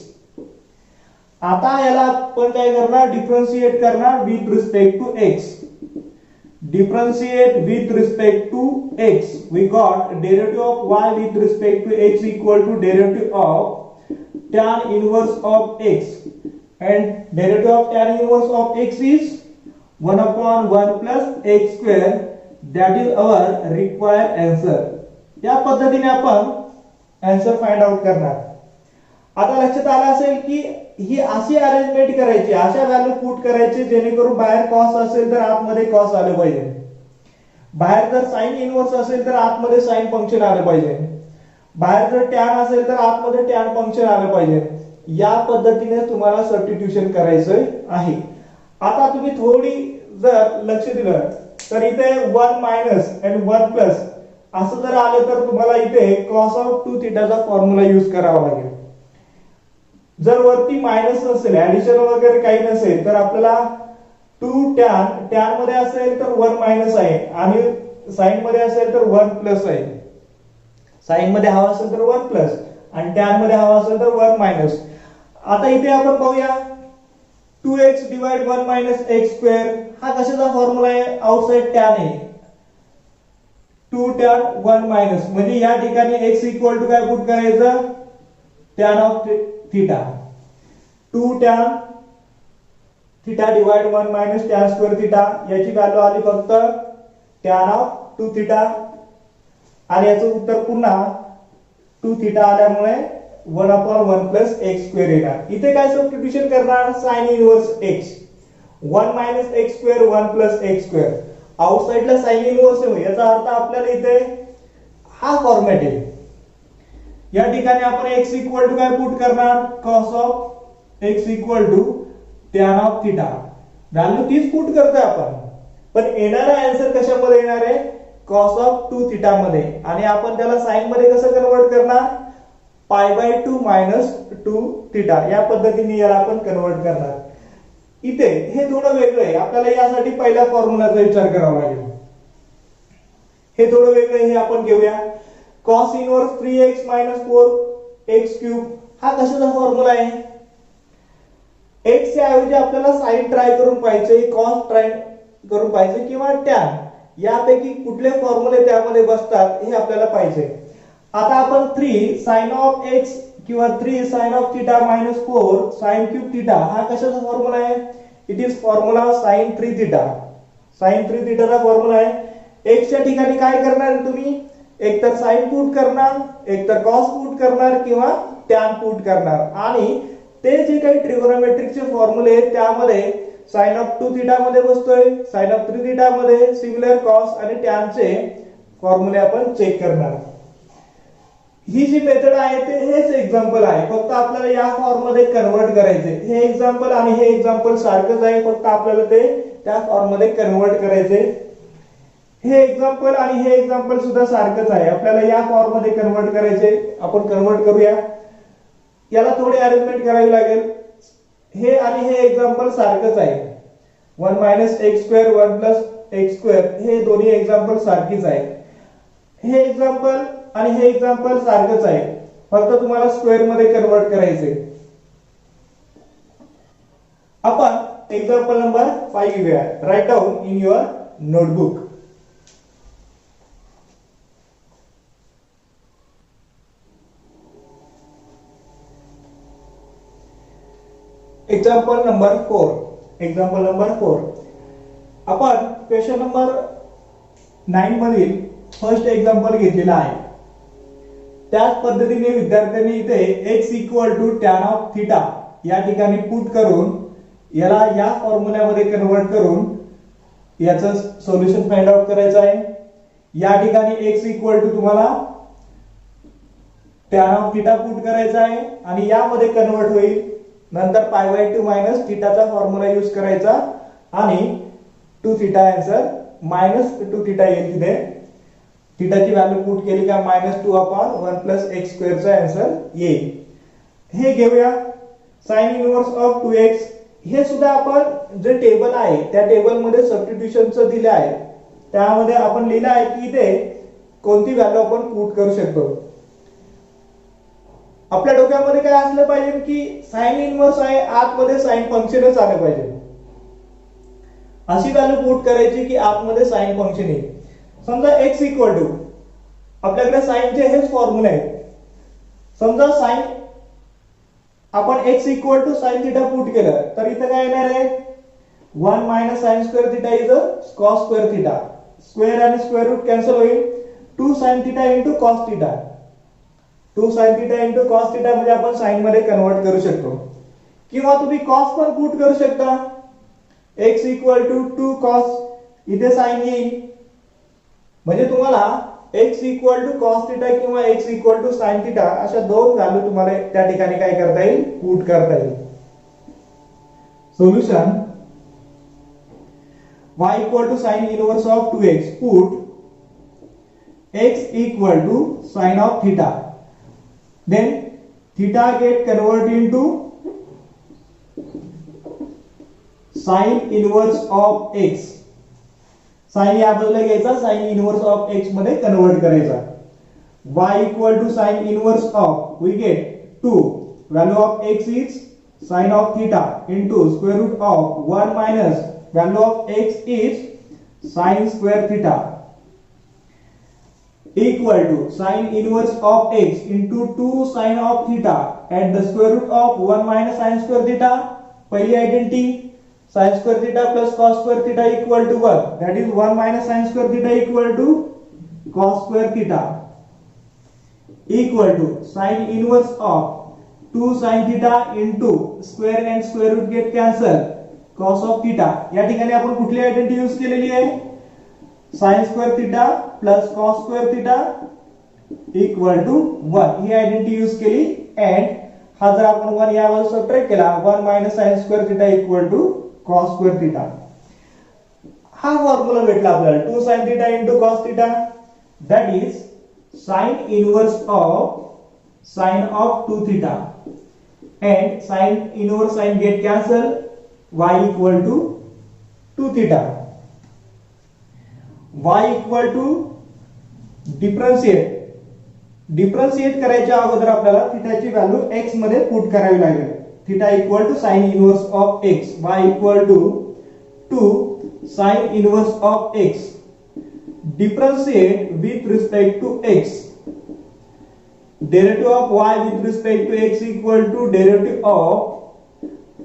आता याला आपण काय करणार, डिफरन्शिएट करणार with respect to x. Differentiate with respect to x, we got derivative of y with respect to x equal to derivative of tan inverse of x. And derivative of tan inverse of x is 1 upon 1 plus x square. That is our required answer. या पद्धतीने आपण answer find out करणार. आता लक्षात आलं असेल की ही अशी अरेंजमेंट करायची, अशा व्हॅल्यू पुट करायचे जेणेकरून बाहेर cos असेल तर आतमध्ये cos आले पाहिजे, बाहेर जर sin इनवर्स असेल तर आतमध्ये sin फंक्शन आले पाहिजे, बाहेर जर tan असेल तर आतमध्ये tan फंक्शन आले पाहिजे. या पद्धतीने तुम्हाला सबस्टिट्यूशन करायचं आहे. आता तुम्ही थोडी जर लक्ष दिलं तर इथे 1 मायनस आणि 1 प्लस असं जर आलं तर तुम्हाला इथे cos ऑफ 2 थीटाचा फॉर्म्युला यूज करावा लागेल. जर वरती मायनस नसेल, ऍडिशन वगैरे काही नसेल तर आपल्याला 2 tan मध्ये असेल तर 1 मायनस आहे आणि sin मध्ये असेल तर 1 प्लस आहे. sin मध्ये हवा असेल तर 1 प्लस आणि tan मध्ये हवा असेल तर 1 मायनस. आता इथे आपण पाहूया 2x divide 1 minus x square. हा कशाचा फॉर्म्युला आहे, आउटसाइड tan आहे. 2 tan 1 मायनस म्हणजे या ठिकाणी x इक्वल टू काय पुट करायचं, tan of theta. 2 tan theta divide 1 minus tan square theta. याची व्हॅल्यू आली फक्त tan ऑफ 2 थीटा आणि याचं उत्तर पुन्हा 2 थीटा आल्यामुळे 1 upon 1 plus x square येणार. इथे काय सबस्टिट्यूशन करणार, sin inverse x 1 minus x square 1 plus x square. आउटसाइडला sin inverse आहे, याचा अर्थ आपल्याला इथे हा फॉर्मॅट आहे. या ठिकाणी आपण x इक्वल टू काय पुट करणार, cos of x equal to tan of theta. Value तीच पुट करतोय आपण, पण येणारा आन्सर कशामध्ये येणार आहे, cos ऑफ 2 थीटा मध्ये. आणि आपण त्याला sin मध्ये कसं कन्वर्ट करणार, पाय बाय 2 मायनस 2 थीटा. या पद्धतीने याला आपण कन्वर्ट करणार. इथे हे थोडं वेगळं आहे, आपल्याला यासाठी पहिल्या फॉर्म्युलाचा विचार करावा लागेल. हे थोडं वेगळं आहे, हे आपण घेऊया. cos inverse 3x 4x cube. हा कशाचा फॉर्म्युला आहे, x च्या ऐवजी आपल्याला sin ट्राय करून पाहिजे, cos ट्राय करून पाहिजे किंवा tan. यापैकी कुठले फॉर्म्युले त्यामध्ये बसतात हे आपल्याला पाहिजे. आता आपण 3 sin ऑफ x किंवा 3 sin of theta 4 sin cube theta. हा कशाचा फॉर्म्युला आहे, it is formula sin 3 theta. sin 3 थीटाचा फॉर्म्युला आहे. x च्या ठिकाणी काय करणार तुम्ही, एक तर sin पुट करणार, एक तर cos पुट करणार किंवा tan पुट करणार. आणि ते जे काही ट्रिगोनोमेट्रिकचे फॉर्म्युले आहेत त्यामध्ये sin ऑफ 2 थीटा मध्ये बसतोय, sin ऑफ 3 थीटा मध्ये, सिमिलर cos आणि tan चे फॉर्म्युले आपण चेक करणार. ही जी मेथड आहे ते हेच एक्झाम्पल आहे, फक्त आपल्याला या फॉर्म मध्ये कन्वर्ट करायचे. हे एक्झाम्पल आणि हे एक्झाम्पल सारखंच आहे, फक्त आपल्याला ते त्या फॉर्म मध्ये कन्वर्ट करायचे. हे एक्झाम्पल आणि हे एक्झाम्पल सुद्धा सारखंच आहे, आपल्याला या फॉर्म मध्ये कन्वर्ट करायचे. आपण कन्वर्ट करूया. याला थोडी अरेंजमेंट करावी लागेल. हे आणि हे एक्झाम्पल सारखंच आहे. 1 minus x square 1 plus x square हे दोन्ही एक्झाम्पल सारखीच आहे. हे एक्झाम्पल आणि हे एक्झाम्पल सारखंच आहे, फक्त तुम्हाला स्क्वेअर मध्ये कन्वर्ट करायचे. आपण एक्झाम्पल नंबर 5 घेऊया. Write down in your notebook. Example number 4. Example number 4. आपण क्वेश्चन नंबर 9 मधील फर्स्ट एक्झाम्पल घेतलेला आहे. त्याच पद्धतीने विद्यार्थ्यांनी इथे x equal to tan of theta या ठिकाणी पुट करून याला या फॉर्म्युल्यामध्ये कन्वर्ट करून याचं सोल्युशन फाइंड आउट करायचं आहे. या ठिकाणी x इक्वल टू तुम्हाला टॅन ऑफ थीटा पुट करायचा आहे आणि यामध्ये कन्वर्ट होईल. नंतर पाय बाय 2 मायनस थीटाचा फॉर्म्युला यूज करायचा आणि 2 थीटा आन्सर मायनस 2 थीटा येईल. तिथे थीटाची व्हॅल्यू पुट केली का -2 अपॉन 1 प्लस एक्स स्क्वेअरचा आन्सर येईल. हे घेऊया. Sign inverse of 2x. हे सुद्धा आपण जे टेबल आहे त्या टेबल मध्ये सबस्टिट्यूशनचं दिलं आहे, त्यामध्ये आपण लिहिलं आहे की इथे कोणती व्हॅल्यू आपण पुट करू शकतो. आपल्या डोक्यामध्ये काय असलं पाहिजे की साइन इनवर्स आहे, आतमध्ये साइन फंक्शनच आलं पाहिजे. अशी व्हॅल्यू पुट करायची की आतमध्ये साइन फंक्शन येईल. समजा x इक्वल टू आपल्याकडे साइनचे हेच फॉर्म्युला आहे. समजा साइन आपण x equal to sine theta put केलं तर इथं काय येणार आहे 1 minus sine square theta is cos square theta. Square आणि स्क्वेअर रूट कॅन्सल होईल. 2 sine theta into cos theta. 2 sine theta into cos theta म्हणजे आपण साइन मध्ये कन्वर्ट करू शकतो, किंवा तुम्ही कॉस पण पुट करू शकता. x इक्वल टू 2 कॉस, इथे साइन येईल म्हणजे तुम्हाला x equal to cos theta किंवा x equal to sine theta अशा दोन व्हॅल्यू तुम्हाला त्या ठिकाणी काय करता येईल, पुट करता येईल. Solution y equal to sine inverse of 2x put x equal to sine of theta, then theta get converted into sin inverse of x. Sine या बाजूला घ्यायचा, साइन इनवर्स ऑफ x मध्ये कन्वर्ट करायचा. y equal to sine inverse of, we get 2 value of x is sine of theta into square root of 1 minus value of x is sine square theta equal to sin inverse of x into 2 sin of theta at the square root of 1 minus sin square theta. पहिली identity sin square theta plus cos square theta equal to 1, that is 1 minus sin square theta equal to cos square theta equal to sin inverse of 2 sin theta into square and square root get cancel cos of theta. या ठिकाणी आपण कुठली identity use केलेली आहे, sin square theta plus cos square theta equal to 1 he identity use केली. End हा जर आपण 1 यावर सबट्रॅक्ट केला 1 minus sin square theta equal to cos square theta. हा फॉर्म्युला भेटला आपल्याला 2 sin theta into cos theta, that is sin inverse of sin of 2 theta and sin inverse sin get cancel, y equal to 2 theta. y equal to differentiate करायच्या अगोदर आपल्याला थीटाची value x मध्ये put करावी लागेल. Theta equal to sine inverse of x, y equal to 2 sine inverse of x. Differentiate with respect to x. Derivative of y with respect to x equal to derivative of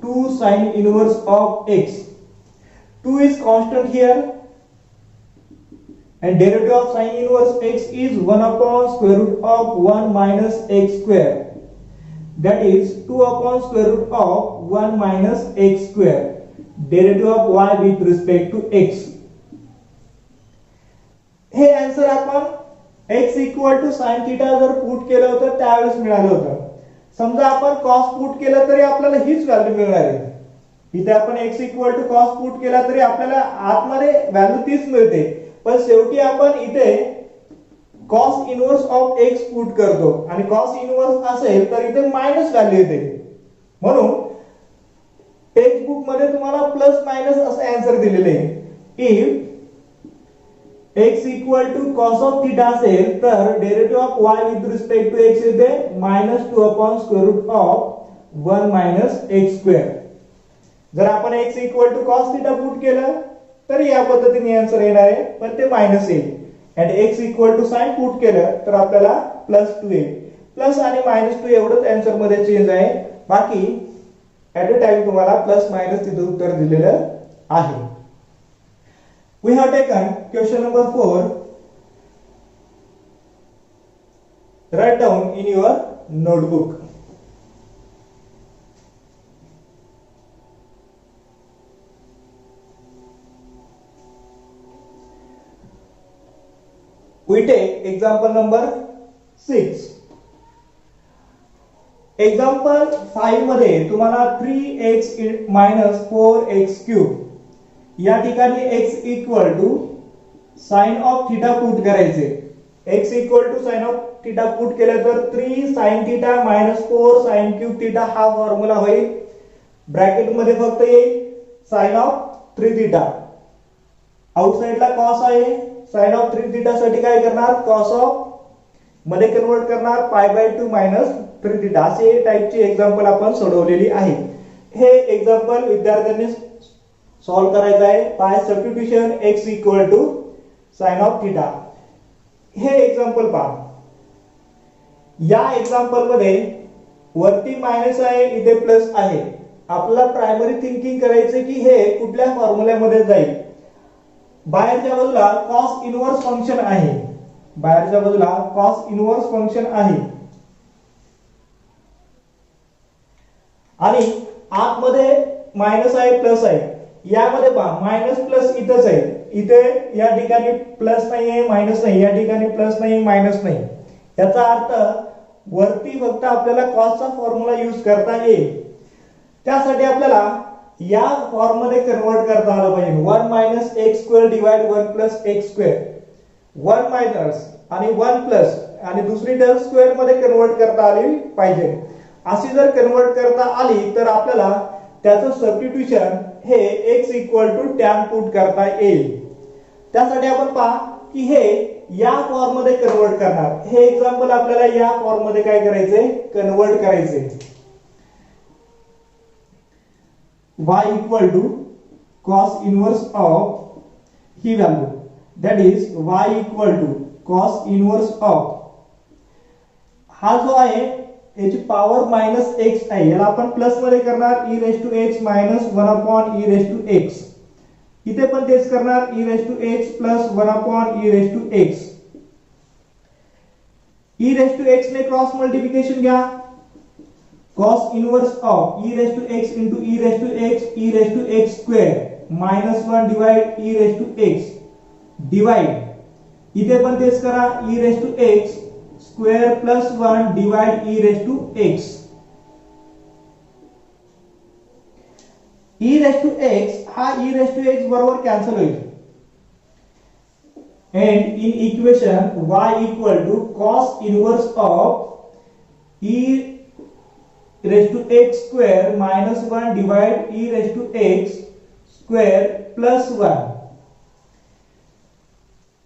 2 sine inverse of x. 2 is constant here and derivative of sin inverse x is 1 upon square root of 1 minus x square, that is 2 upon square root of 1 minus x square. Derivative of y with respect to x. हे answer आपण x equal to sine theta जर put केलं होतं त्यावेळेस मिळालं होतं. समजा आपण कॉस पुट केलं तरी आपल्याला हीच व्हॅल्यू मिळणार आहे. इथे आपण x equal to cos put केला तरी आपल्याला आतमध्ये व्हॅल्यू तीच मिळते, पण शेवटी आपण इथे cos inverse of x put करतो आणि कॉस इनवर्स असेल तर इथे मायनस व्हॅल्यू येते. म्हणून टेक्स्ट बुक मध्ये तुम्हाला प्लस मायनस असं आन्सर दिलेले आहे. If x equal to cos of theta असेल तर derivative of y with respect to x येते -2 upon square root of 1 minus x square. जर आपण x equal to cos theta put केलं तर या पद्धतीने आन्सर येणार आहे, पण ते मायनस येईल. आणि x equal to sin put केलं तर आपल्याला +2 येईल. प्लस आणि -2 एवढंच आन्सर मध्ये चेंज आहे. बाकी ऍट अ टाइम तुम्हाला प्लस मायनस तिथे उत्तर दिलेलं आहे. We have taken question number 4. Write down in your notebook. We take example number 6. Example 5 मध्ये तुम्हाला 3x minus 4x cube या ठिकाणी x equal to sine of theta put करायचे. x equal to sine of theta put केलं तर 3 sin theta minus 4 sin cube theta हा formula होईल. Bracket मध्ये फक्त येईल साइन ऑफ 3 थीटा. आउटसाइडला cos आहे. साइन ऑफ 3 थीटा साठी काय करणार, cos ऑफ मध्ये कन्वर्ट करणार π/2 मायनस 3 थीटा. असे टाइपची एक्झाम्पल आपण सोडवलेली आहे. हे एक्झाम्पल विद्यार्थ्यांनी सॉल्व करायचं आहे by substitution x equal to sine of theta. हे एक्झाम्पल पहा. या एक्झाम्पल मध्ये वरती मायनस आहे, इथे प्लस आहे. आपल्याला प्रायमरी थिंकिंग करायचे की हे कुठल्या फॉर्म्युल्यामध्ये जाईल. बाहेरच्या बाजूला cos इनवर्स फंक्शन आहे. बाहेरच्या बाजूला cos इनवर्स फंक्शन आहे आणि आतमध्ये मायनस आहे प्लस आहे. यामध्ये पहा मायनस प्लस इथंच आहे. इथे या ठिकाणी प्लस नाहीये मायनस नाही, या ठिकाणी प्लस नाही मायनस नाही. याचा अर्थ वरती फक्त आपल्याला cos चा फॉर्म्युला यूज करता येईल. त्यासाठी आपल्याला या फॉर्म मध्ये कन्वर्ट करता आलं पाहिजे. 1 minus x square divide 1 plus x square. 1 minus आणि 1 प्लस आणि दुसरी टर्म स्क्वेअर मध्ये कन्वर्ट करता आली पाहिजे. अशी जर कन्वर्ट करता आली तर आपल्याला त्याचं सबस्टिट्यूशन हे x equal to tan put करता येईल. त्यासाठी आपण पहा की हे या फॉर्म मध्ये कन्वर्ट करणार. हे एक्झाम्पल आपल्याला या फॉर्म मध्ये काय करायचे, कन्वर्ट करायचे. y equal to cos inverse of ही value, that is y equal to cos inverse of हा जो आहे याची पॉवर मायनस x आहे. याला आपण प्लस मध्ये करणार e raise to x minus 1 upon e raise to x. इथे पण तेच करणार e raise to x plus 1 upon e raise to x. e raise to x ने क्रॉस मल्टिप्लिकेशन घ्या. cos inverse of e raise to x into e raise to x, e raise to x square minus 1 divide e raise to x divide. इथे पण तेच करा e raise to x square plus 1 divide e raise to x. e raise to x हा e raise to x बरोबर cancel होईल. and in equation y equal to cos inverse of e raised to x square minus 1 divide e raised to x square plus 1.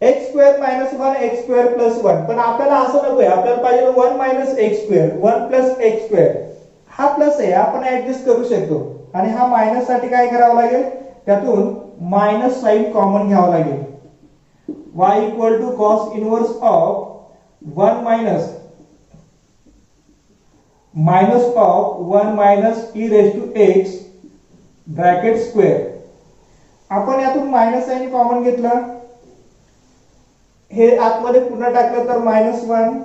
x square minus 1 x square plus 1. पण आपल्याला असं नकोय, आपल्याला पाहिजे 1 minus x square 1 plus x square. हा plus आहे आपण adjust करू शकतो आणि हा मायनस साठी काय करावं लागेल, त्यातून मायनस साइन कॉमन घ्यावं लागेल. y equal to cos inverse of 1 minus of 1 minus e raised to x bracket square. आपण यातून मायनस साइन कॉमन घेतलं, हे आतमध्ये पुन्हा टाकलं तर -1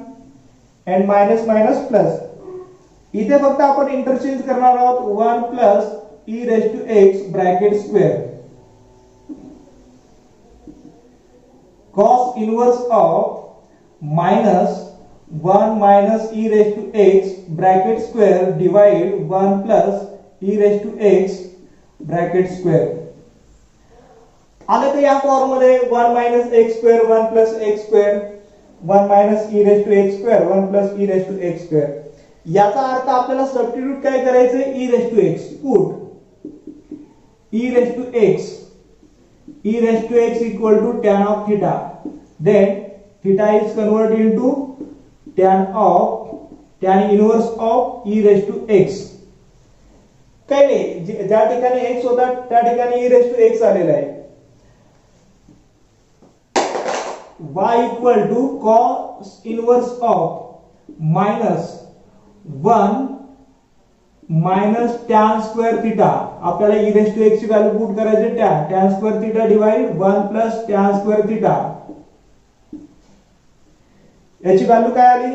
and मायनस मायनस प्लस. इथे फक्त आपण इंटरचेंज करणार आहोत 1 plus e raised to x bracket square. cos inverse of minus 1 minus e raised to x bracket square divide 1 plus e raised to x bracket square. आलं तर या form मध्ये 1 minus x square 1 plus x square 1 minus e raised to x square 1 plus e raised to x square. याचा अर्थ आपल्याला substitute काय करायचंय e raised to x. Put e raised to x equal to tan of theta. Then theta is converted into tan inverse of e raised to x. काय नाही, ज्या ठिकाणी x होता त्या ठिकाणी e raised to x आलेला आहे. y equal to cos inverse of minus 1 minus tan square theta. आपल्याला e raised to x ची व्हॅल्यू पुट करायची tan square theta divide 1 plus tan square theta. याची व्हॅल्यू काय आली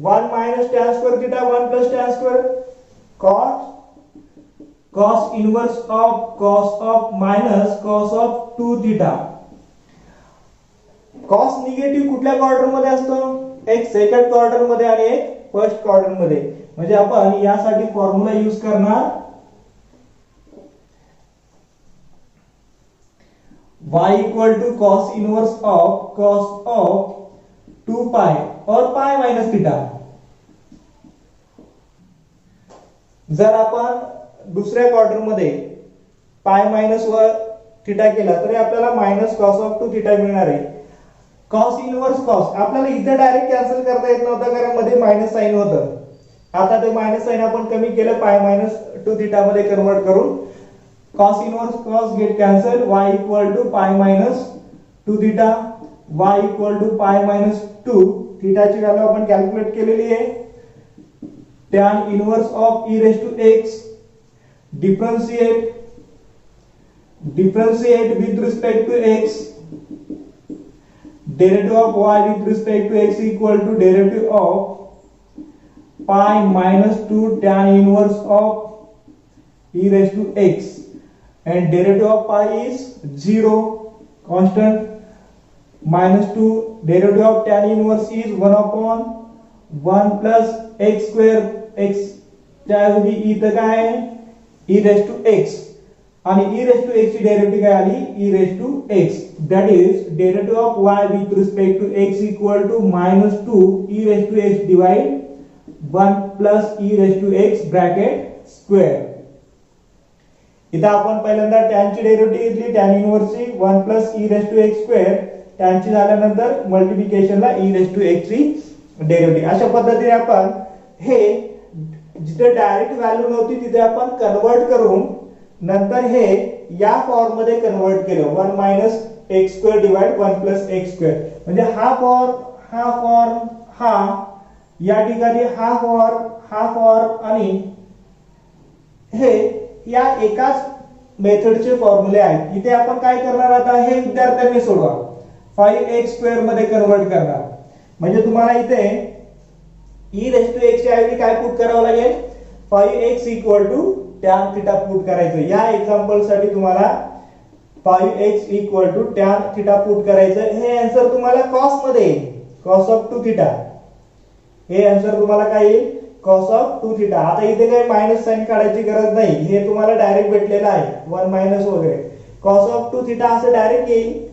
1 minus tan square theta 1 plus tan square cos inverse of cos of minus cos of 2 theta. cos negative कुठल्या quadrant मध्ये असतो, एक second quadrant मध्ये आणि एक फर्स्ट क्वाड्रंट मध्ये. म्हणजे आपण यासाठी फॉर्म्युला यूज करणार y equal to cos inverse of 2 pi or pi minus theta. जर आपण दुसऱ्या क्वाड्रंट मध्ये पाय मायनस व थीटा केला तरी आपल्याला मायनस cos of 2 थीटा मिळणार आहे. cos इनवर्स cos आपल्याला इथे डायरेक्ट कॅन्सल करता येत नव्हतं कारण मध्ये मायनस साइन होतं. आता ते मायनस साइन आपण कमी केलं पाय मायनस 2 थीटा मध्ये कन्वर्ट करून cos inverse cos get cancel y equal to pi minus 2 theta y equal to pi minus 2 थीटाची व्हॅल्यू आपण कॅल्क्युलेट केलेली आहे. tan inverse of e raised to x differentiate with respect to x, derivative of y with respect to x equal to derivative of pi minus 2 tan inverse of e raised to x, and derivative of pi is 0 constant, minus 2 derivative of tan inverse is 1 upon 1 plus x square. x त्याऐवजी इथं काय आहे e raised to x आणि e raised to x ची derivative काय आली e raised to x. that is derivative of y with respect to x equal to minus 2 e raised to x divide 1 plus e raised to x bracket square. इथं आपण पहिल्यांदा tan ची derivative घेतली tan inverse ची 1 plus e raised to x square. tan ची झाल्यानंतर मल्टिप्लिकेशनला e raised to x ची derivative. अशा पद्धतीने आपण हे जिथे डायरेक्ट व्हॅल्यू नव्हती तिथे आपण कन्वर्ट करून नंतर हे या फॉर्म मध्ये कन्वर्ट केलं 1 minus x square divide 1 plus x square. म्हणजे हा फॉर्म हा या ठिकाणी हा फॉर्म आणि हे या एकाच मेथडचे फॉर्म्युले आहेत. इथे आपण काय करणार आता हे विद्यार्थ्यांनी सोडवा 5x square मध्ये कन्वर्ट करणार. म्हणजे तुम्हाला इथे e raised to x च्या ऐवजी काय पुट करावं लागेल 5x equal to tan theta put करायचं. या एक्झाम्पल साठी तुम्हाला 5x equal to tan theta put करायचं. हे आन्सर तुम्हाला cos मध्ये येईल cos of 2 theta. हे आन्सर तुम्हाला काय येईल cos of 2 theta. आता इथे काही मायनस साइन काढायची गरज नाही, हे तुम्हाला डायरेक्ट भेटलेलं आहे 1 मायनस वगैरे. cos of 2 theta असं डायरेक्ट येईल,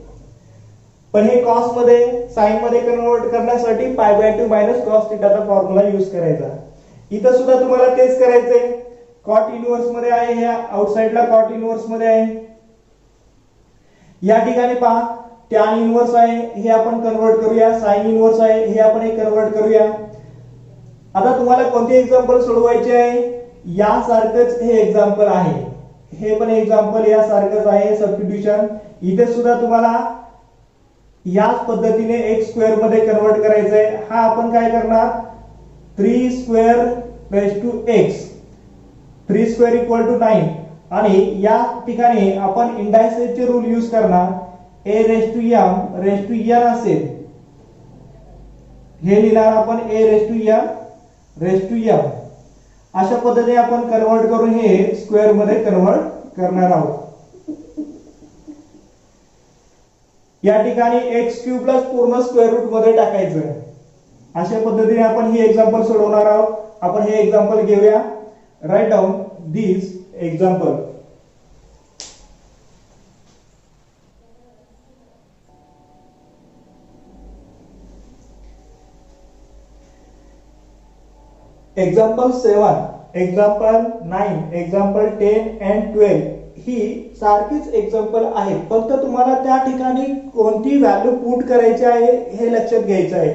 पण हे cos मध्ये साइन मध्ये कन्वर्ट करण्यासाठी π/2 मायनस cos थीटा चा फॉर्म्युला यूज करायचा. इथं सुद्धा तुम्हाला तेच करायचंय. cot इनवर्स मध्ये आहे, हे आउटसाइडला cot इनवर्स मध्ये आहे. या ठिकाणी पहा tan इनवर्स आहे, हे आपण कन्वर्ट करूया. sin इनवर्स आहे, हे आपण हे कन्वर्ट करूया. आता तुम्हाला कोणते एक्झाम्पल सोडवायचे आहे यासारखंच हे एक्झाम्पल आहे. हे पण एक्झाम्पल यासारखंच आहे सबस्टिट्यूशन. इथे सुद्धा तुम्हाला याच पद्धतीने x स्क्वेअर मध्ये कन्वर्ट करायचंय. हा आपण काय करणार 3 square raise to x 3 square equal to 9 आणि या ठिकाणी आपण इंडायसेसचे रूल यूज करणार. a रेज टू n असेल, हे लिहिणार आपण a रेज टू m. अशा पद्धतीने आपण कन्वर्ट करून हे स्क्वेअर मध्ये कन्वर्ट करणार आहोत. या ठिकाणी x क्यूब प्लस पूर्ण स्क्वेअर रूट मध्ये टाकायचं. अशा पद्धतीने आपण ही एक्झाम्पल सोडवणार आहोत. आपण हे एक्झाम्पल घेऊया. Write down this example. Example 7, example 9, example 10 and 12 ही सारखीच एक्झाम्पल आहेत. फक्त तुम्हाला त्या ठिकाणी कोणती व्हॅल्यू पुट करायची आहे हे लक्षात घ्यायचं आहे.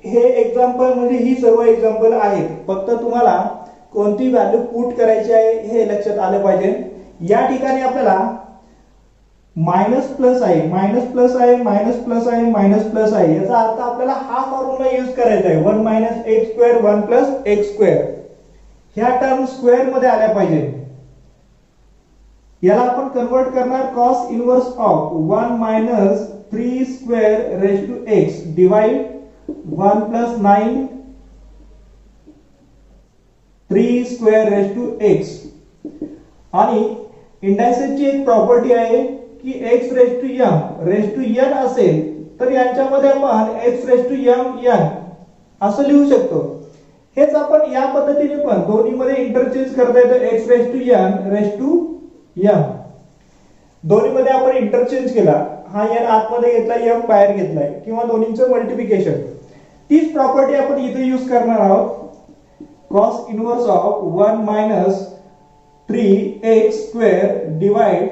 हे एक्झाम्पल म्हणजे ही सर्व एक्झाम्पल आहेत. फक्त तुम्हाला कोणती व्हॅल्यू पुट करायची आहे हे लक्षात आलं पाहिजे. या ठिकाणी आपल्याला मायनस प्लस आहे, मायनस प्लस आहे, मायनस प्लस आहे, मायनस प्लस आहे. याचा अर्थ आपल्याला हा फॉर्म्युला यूज करायचा आहे. 1 - x², 1 + x². ह्या टर्म स्क्वेअर मध्ये आल्या पाहिजे. याला आपण कन्वर्ट करणार cos inverse of 1 - 3² x divide 1 + 9 3² x. आणि इंडायसेसची एक प्रॉपर्टी आहे की x⁻n असेल तर यांच्यामध्ये आपण x⁻m असं लिहू शकतो. हेच आपण या पद्धतीने पण दोन्ही मध्ये इंटरचेंज करता येतं. x⁻n दोन्ही मध्ये आपण इंटरचेंज केला. हा n आतमध्ये घेतला, m बाहेर घेतलाय किंवा दोन्हींचं मल्टिप्लिकेशन. तीच प्रॉपर्टी आपण इथे यूज करणार आहोत. cos inverse of 1 - 3x² divide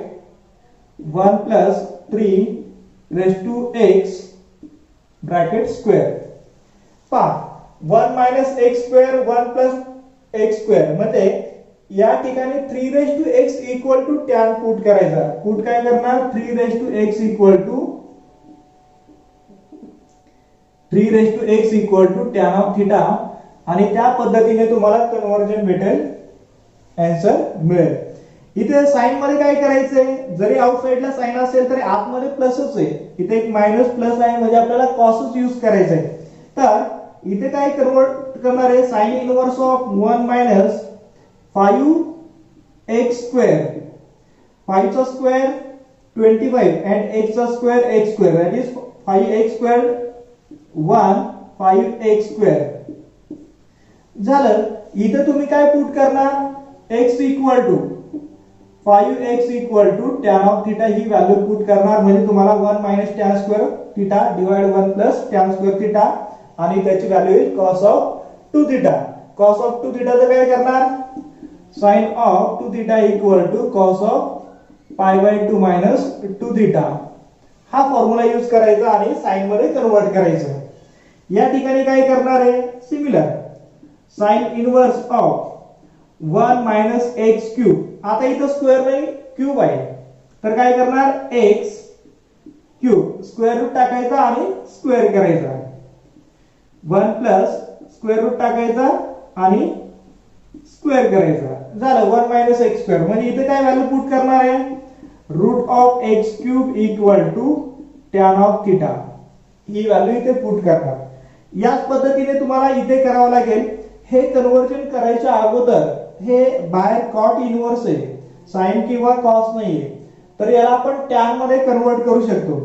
1 + 3² bracket square. पहा 1 - x², 1 + x² म्हणजे या ठिकाणी 3x = tan पुट करायचा. पुट काय करणार? 3x = tan of theta आणि त्या पद्धतीने तुम्हाला कन्वर्जन भेटेल, आन्सर मिळेल. इथे साइन मध्ये काय करायचंय? जरी आउटसाइडला साइन असेल तरी आतमध्ये प्लसच आहे. इथे एक मायनस प्लस आहे म्हणजे आपल्याला कॉसच यूज करायचंय. तर इथे काय कन्वर्ट करणार आहे? Sign inverse of 1 - 5x². 5 चा स्क्वेअर 25 and x चा square x². that is 5x², 1 5x². झालं. इथे तुम्ही काय पुट करणार? x = 5x = tan of theta he value put करणार. म्हणजे तुम्हाला 1 - tan² theta divide 1 + tan² theta आणि त्याची व्हॅल्यू येईल cos of 2 theta. cos of 2 theta चं काय करणार? sin of 2 theta = cos of π/2 - 2 theta. हा फॉर्म्युला यूज करायचा आणि साइन मध्ये कन्वर्ट करायचं. या ठिकाणी काय करणार आहे? Similar sin inverse of 1 - x³. आता इथं स्क्वेअर नाही, क्यूब आहे. तर काय करणार? x³ स्क्वेअर रूट टाकायचा आणि स्क्वेअर करायचा. 1 + स्क्वेअर रूट टाकायचा आणि स्क्वेअर करायचा. झालं 1 - x². म्हणजे इथे काय व्हॅल्यू पुट करणार आहे? √x³ = tan of theta he value इथे पुट करणार. याच पद्धतीने तुम्हाला इथे करावं लागेल. हे कन्वर्जन करायच्या अगोदर हे बाहेर cot इनवर्स आहे, साइन किंवा cos नाहीये. तर याला आपण tan मध्ये कन्वर्ट करू शकतो.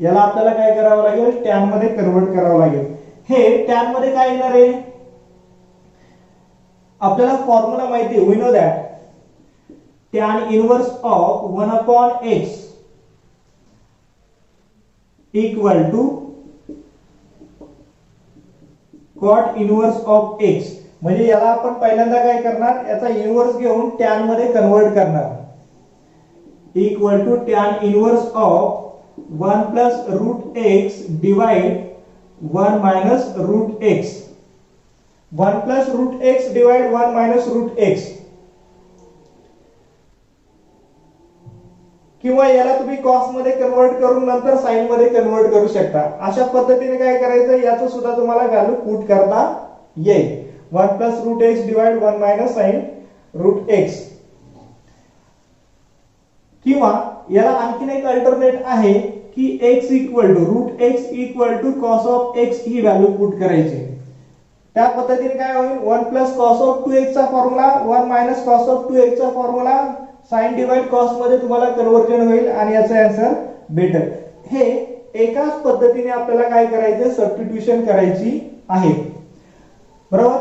याला आपल्याला काय करावं लागेल? tan मध्ये कन्वर्ट करावं लागेल. हे tan मध्ये काय येणार आहे? आपल्याला फॉर्म्युला माहिती आहे. We know that tan inverse of 1/x = cot inverse of x. म्हणजे याला आपण पहिल्यांदा काय करणार? याचा इनवर्स घेऊन tan मध्ये कन्वर्ट करणार. = tan inverse of 1 + √x divide 1 - √x. 1 + √x divide 1 - √x. किंवा याला तुम्ही cos मध्ये कन्वर्ट करून नंतर साइन मध्ये कन्वर्ट करू शकता. अशा पद्धतीने काय करायचं? याचं सुद्धा तुम्हाला व्हॅल्यू पुट करता येईल. 1 + √x डिवाइड 1 - sin √x. किंवा याला आणखीन एक अल्टरनेट आहे की x √x = cos of x he value put करायची. त्या पद्धतीने काय होईल? 1 + cos of 2x चा फॉर्म्युला, 1 - cos of 2x चा फॉर्म्युला, sin डिवाइड cos मध्ये तुम्हाला कन्वर्जन होईल आणि याचा आन्सर भेटेल. हे एकाच पद्धतीने आपल्याला काय करायचं, सबस्टिट्यूशन करायची आहे. बरोबर.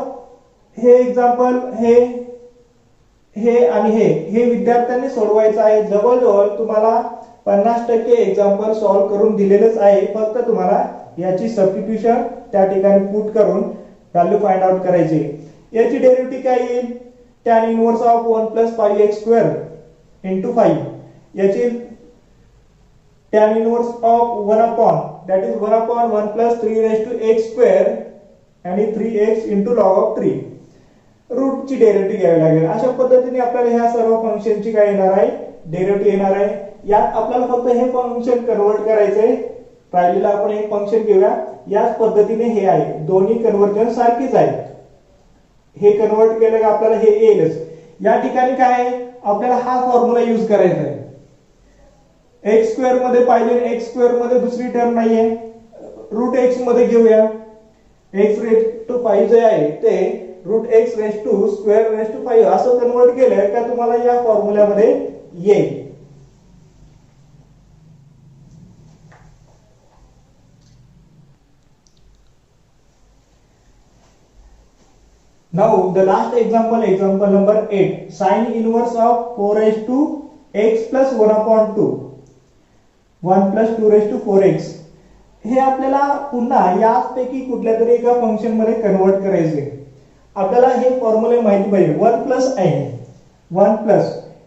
हे एक्झाम्पल हे आणि हे विद्यार्थ्यांनी सोडवायचं आहे. जवळजवळ तुम्हाला 50% एक्झाम्पल सॉल्व्ह करून दिलेलंच आहे. फक्त तुम्हाला याची सबस्टिट्यूशन त्या ठिकाणी पुट करून व्हॅल्यू फाइंड आउट करायची. याची डेरिव्हेटिव्ह काय येईल, tan इनवर्स ऑफ 1 + 5x² * 5. याची tan inverse of 1 that is 1/1 + 3x² आणि 3x * log of 3. रूटची डेरिव्हेटिव्ह घ्यावी लागेल. अशा पद्धतीने आपल्याला ह्या सर्व फंक्शनची काय येणार आहे, डेरिव्हेटिव्ह येणार आहे. यात आपल्याला फक्त हे फंक्शन कन्वर्ट करायचंय. राहिलेलं आपण एक फंक्शन घेऊया. याच पद्धतीने हे आहे, दोन्ही कन्वर्जन सारखीच आहे. हे कन्वर्ट केलं का आपल्याला हे येईलच. या ठिकाणी काय आहे, आपल्याला हा फॉर्म्युला यूज करायचा आहे. x² मध्ये पाहिजे, x² मध्ये दुसरी टर्म नाहीये, √x मध्ये घेऊया. x⁵ जे आहे ते √x⁵² असं कन्वर्ट केलं का तुम्हाला या फॉर्म्युल्यामध्ये येईल. Now the last example, example number 8, sin inverse of 4x plus 1/2, 1 plus 2/4x. हे आपल्याला पुन्हा यापैकी कुठल्या तरी एका फंक्शन मध्ये कन्वर्ट करायचे. आपल्याला हे फॉर्म्युला माहिती पाहिजे. 1 प्लस आहे, 1 प्लस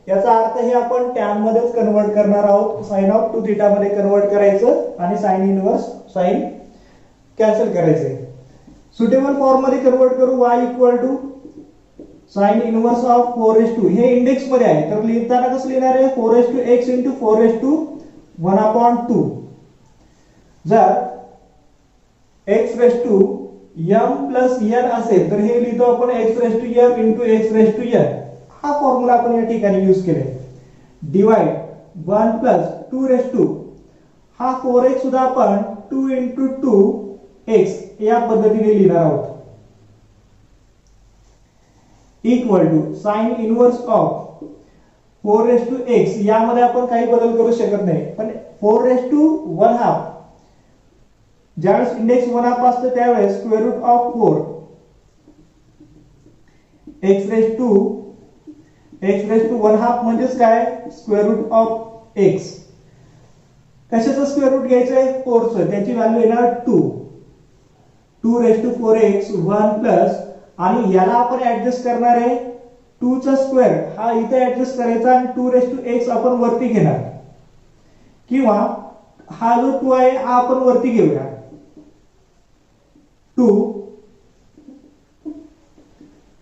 याचा अर्थ हे आपण टॅन मध्येच कन्वर्ट करणार आहोत. sin ऑफ 2 थीटा मध्ये कन्वर्ट करायचं आणि sin इनवर्स sin कॅन्सल करायचे. सुटेबल फॉर्म मध्ये कन्वर्ट करू. y = sin inverse of 4x². हे इंडेक्स मध्ये आहे तर लिहिताना कसं लिहिणार आहे, 4x * 4/1/2. जर x⁻m + n असेल तर हे लिहितो आपण x⁻m * x⁻n. हा फॉर्म्युला आपण या ठिकाणी यूज केलाय. डिवाइड 1 + 2 हा 4x सुद्धा आपण 2 * 2x या पद्धतीने लिहिणार आहोत. Equal to sin inverse of 4x. यामध्ये आपण काही बदल करू शकत नाही, पण 4/1/2 ज्यावेळेस इंडेक्स 1/2 असतो त्यावेळेस √4 x⁻1/2 म्हणजेच काय, √x. कशाचं स्क्वेअर रूट घ्यायचंय, 4चं. त्याची व्हॅल्यू येणार 2/4x 1 प्लस आणि याला आपण ऍडजस्ट करणार आहे 2 चा स्क्वेअर हा इथे ऍडजस्ट करायचा आणि 2x आपण वरती घेणार, किंवा हा जो 2 आहे हा आपण वरती घेऊया.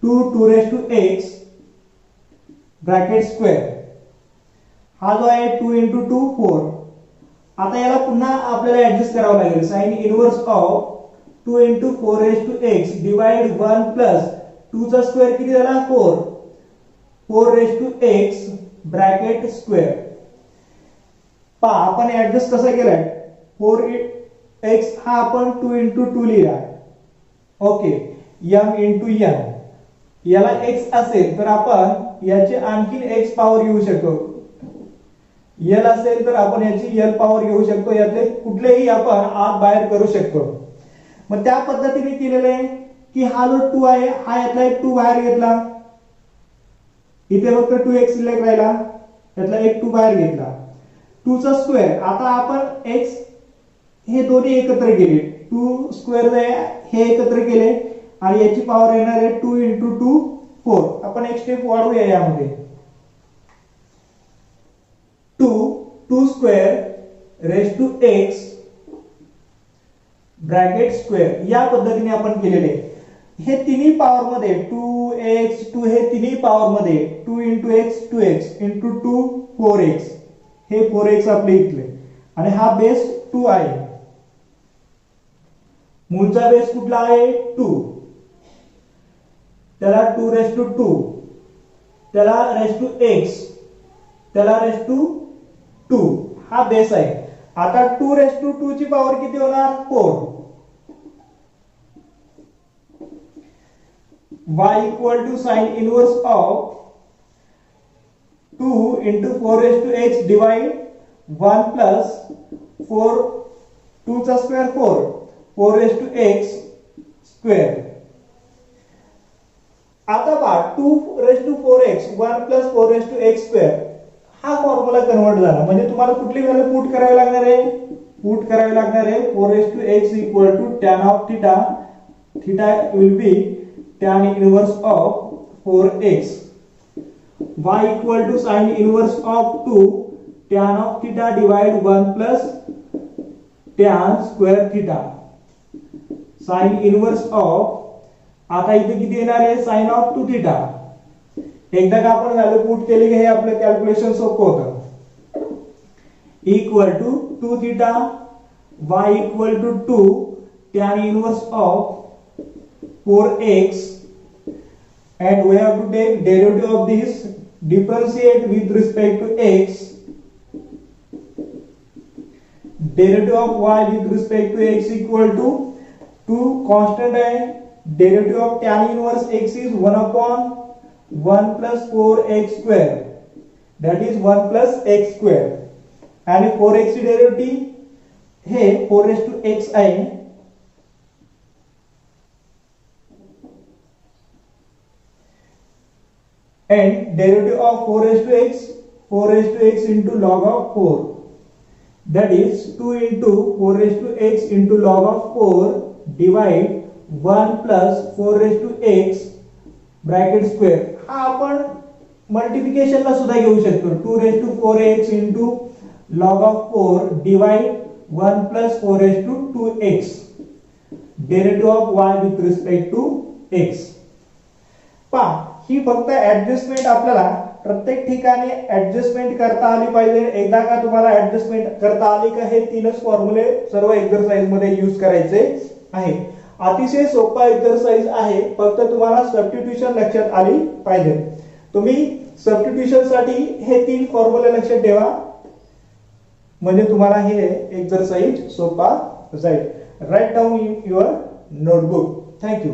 2x ब्रॅकेट स्क्वेअर हा जो आहे 2 * 2 4. आता याला पुन्हा आपल्याला ऍडजस्ट करावं लागेल. sin inverse of 2 * 4x divide 1 plus 2 चा स्क्वेअर किती झाला, 4x ब्रॅकेट स्क्वेअर. पहा आपण ऍडजस्ट कसं केलाय, 4x हा आपण 2 * 2 लिहिला. Okay, m * n. याला x असेल तर आपण याचे आणखीन x पॉवर घेऊ शकतो. l असेल तर आपण याची l पॉवर घेऊ शकतो. यातले कुठलेही आपण आत बाहेर करू शकतो. मग त्या पद्धतीने केलेलं आहे की हा जो 2 आहे हा यातला एक 2 बाहेर घेतला, इथे फक्त 2x शिल्लक राहिला, यातला एक 2 बाहेर घेतला. 2 चा स्क्वेअर. आता आपण x हे दोन्ही एकत्र केले, 2 स्क्वेअर हे एकत्र केले आणि याची पॉवर येणार आहे 2 * 2 4. आपण एक स्टेप वाढवूया यामध्ये. 2 स्क्वेअर x ब्रॅकेट स्क्वेअर या पद्धतीने आपण केलेले. हे तिन्ही पॉवर मध्ये 2x 2 हे तिन्ही पॉवर मध्ये 2 * x 2x * 2 4x. हे 4x आपले इथले आणि हा बेस 2 आहे. मूळचा बेस कुठला आहे, 2. त्याला 2/2, त्याला x, त्याला 2 हा बेस आहे. आता 2/2 ची पॉवर किती होणार, 4. y = sin inverse of 2 * 4x divide 1 plus 4 2 चा square 4, 4 raise to x square. आता पहा 2 raise to 4x 1 plus 4 raise to x square हा फॉर्म्युला कन्वर्ट झाला. म्हणजे तुम्हाला कुठली व्हॅल्यू पुट करावी लागणार आहे? पुट करावी लागणार आहे 4 raise to x equal to tan of theta. Theta will be tan inverse of 4x. y equal to sin inverse of 2 tan of theta divide 1 plus tan square theta. sin inverse of आता इथे किती येणार आहे? sin of 2 theta. एकदा का आपण value put केली की हे आपलं कॅल्क्युलेशन सोपं होतं. Equal to 2 theta y equal to 2 tan inverse of 4x and we have to take derivative of this, differentiate with respect to x. Derivative of y with respect to x equal to 2 constant and derivative of tan inverse x is 1 upon 1 plus 4x square, that is 1 plus x square. आणि 4x ची derivative हे 4 raised to x आहे. And derivative of 4 raised to x, 4 raised to x into log of 4, that is 2 into 4 raised to x into log of 4 divide 1 plus 4 raised to x bracket square. हा आपण multiplication ला सुद्धा घेऊ शकतो. 2 raised to 4x into log of 4 divide 1 plus 4 raised to 2x. Derivative of y with respect to x. पहा ही फक्त adjustment आपल्याला प्रत्येक ठिकाणी ऍडजस्टमेंट करता आली पाहिजे. एकदा का तुम्हाला ऍडजस्टमेंट करता आली का हे तीनच फॉर्म्युले सर्व एक्सरसाइज मध्ये यूज करायचे आहे. अतिशय सोपा एक्सरसाइज आहे. फक्त तुम्हाला सबस्टिट्यूशन लक्षात आली पाहिजे. तुम्ही सबस्टिट्यूशन साठी हे तीन फॉर्म्युले लक्षात ठेवा म्हणजे तुम्हाला हे एक्सरसाइज सोपा जाईल. Write down in your notebook. Thank you.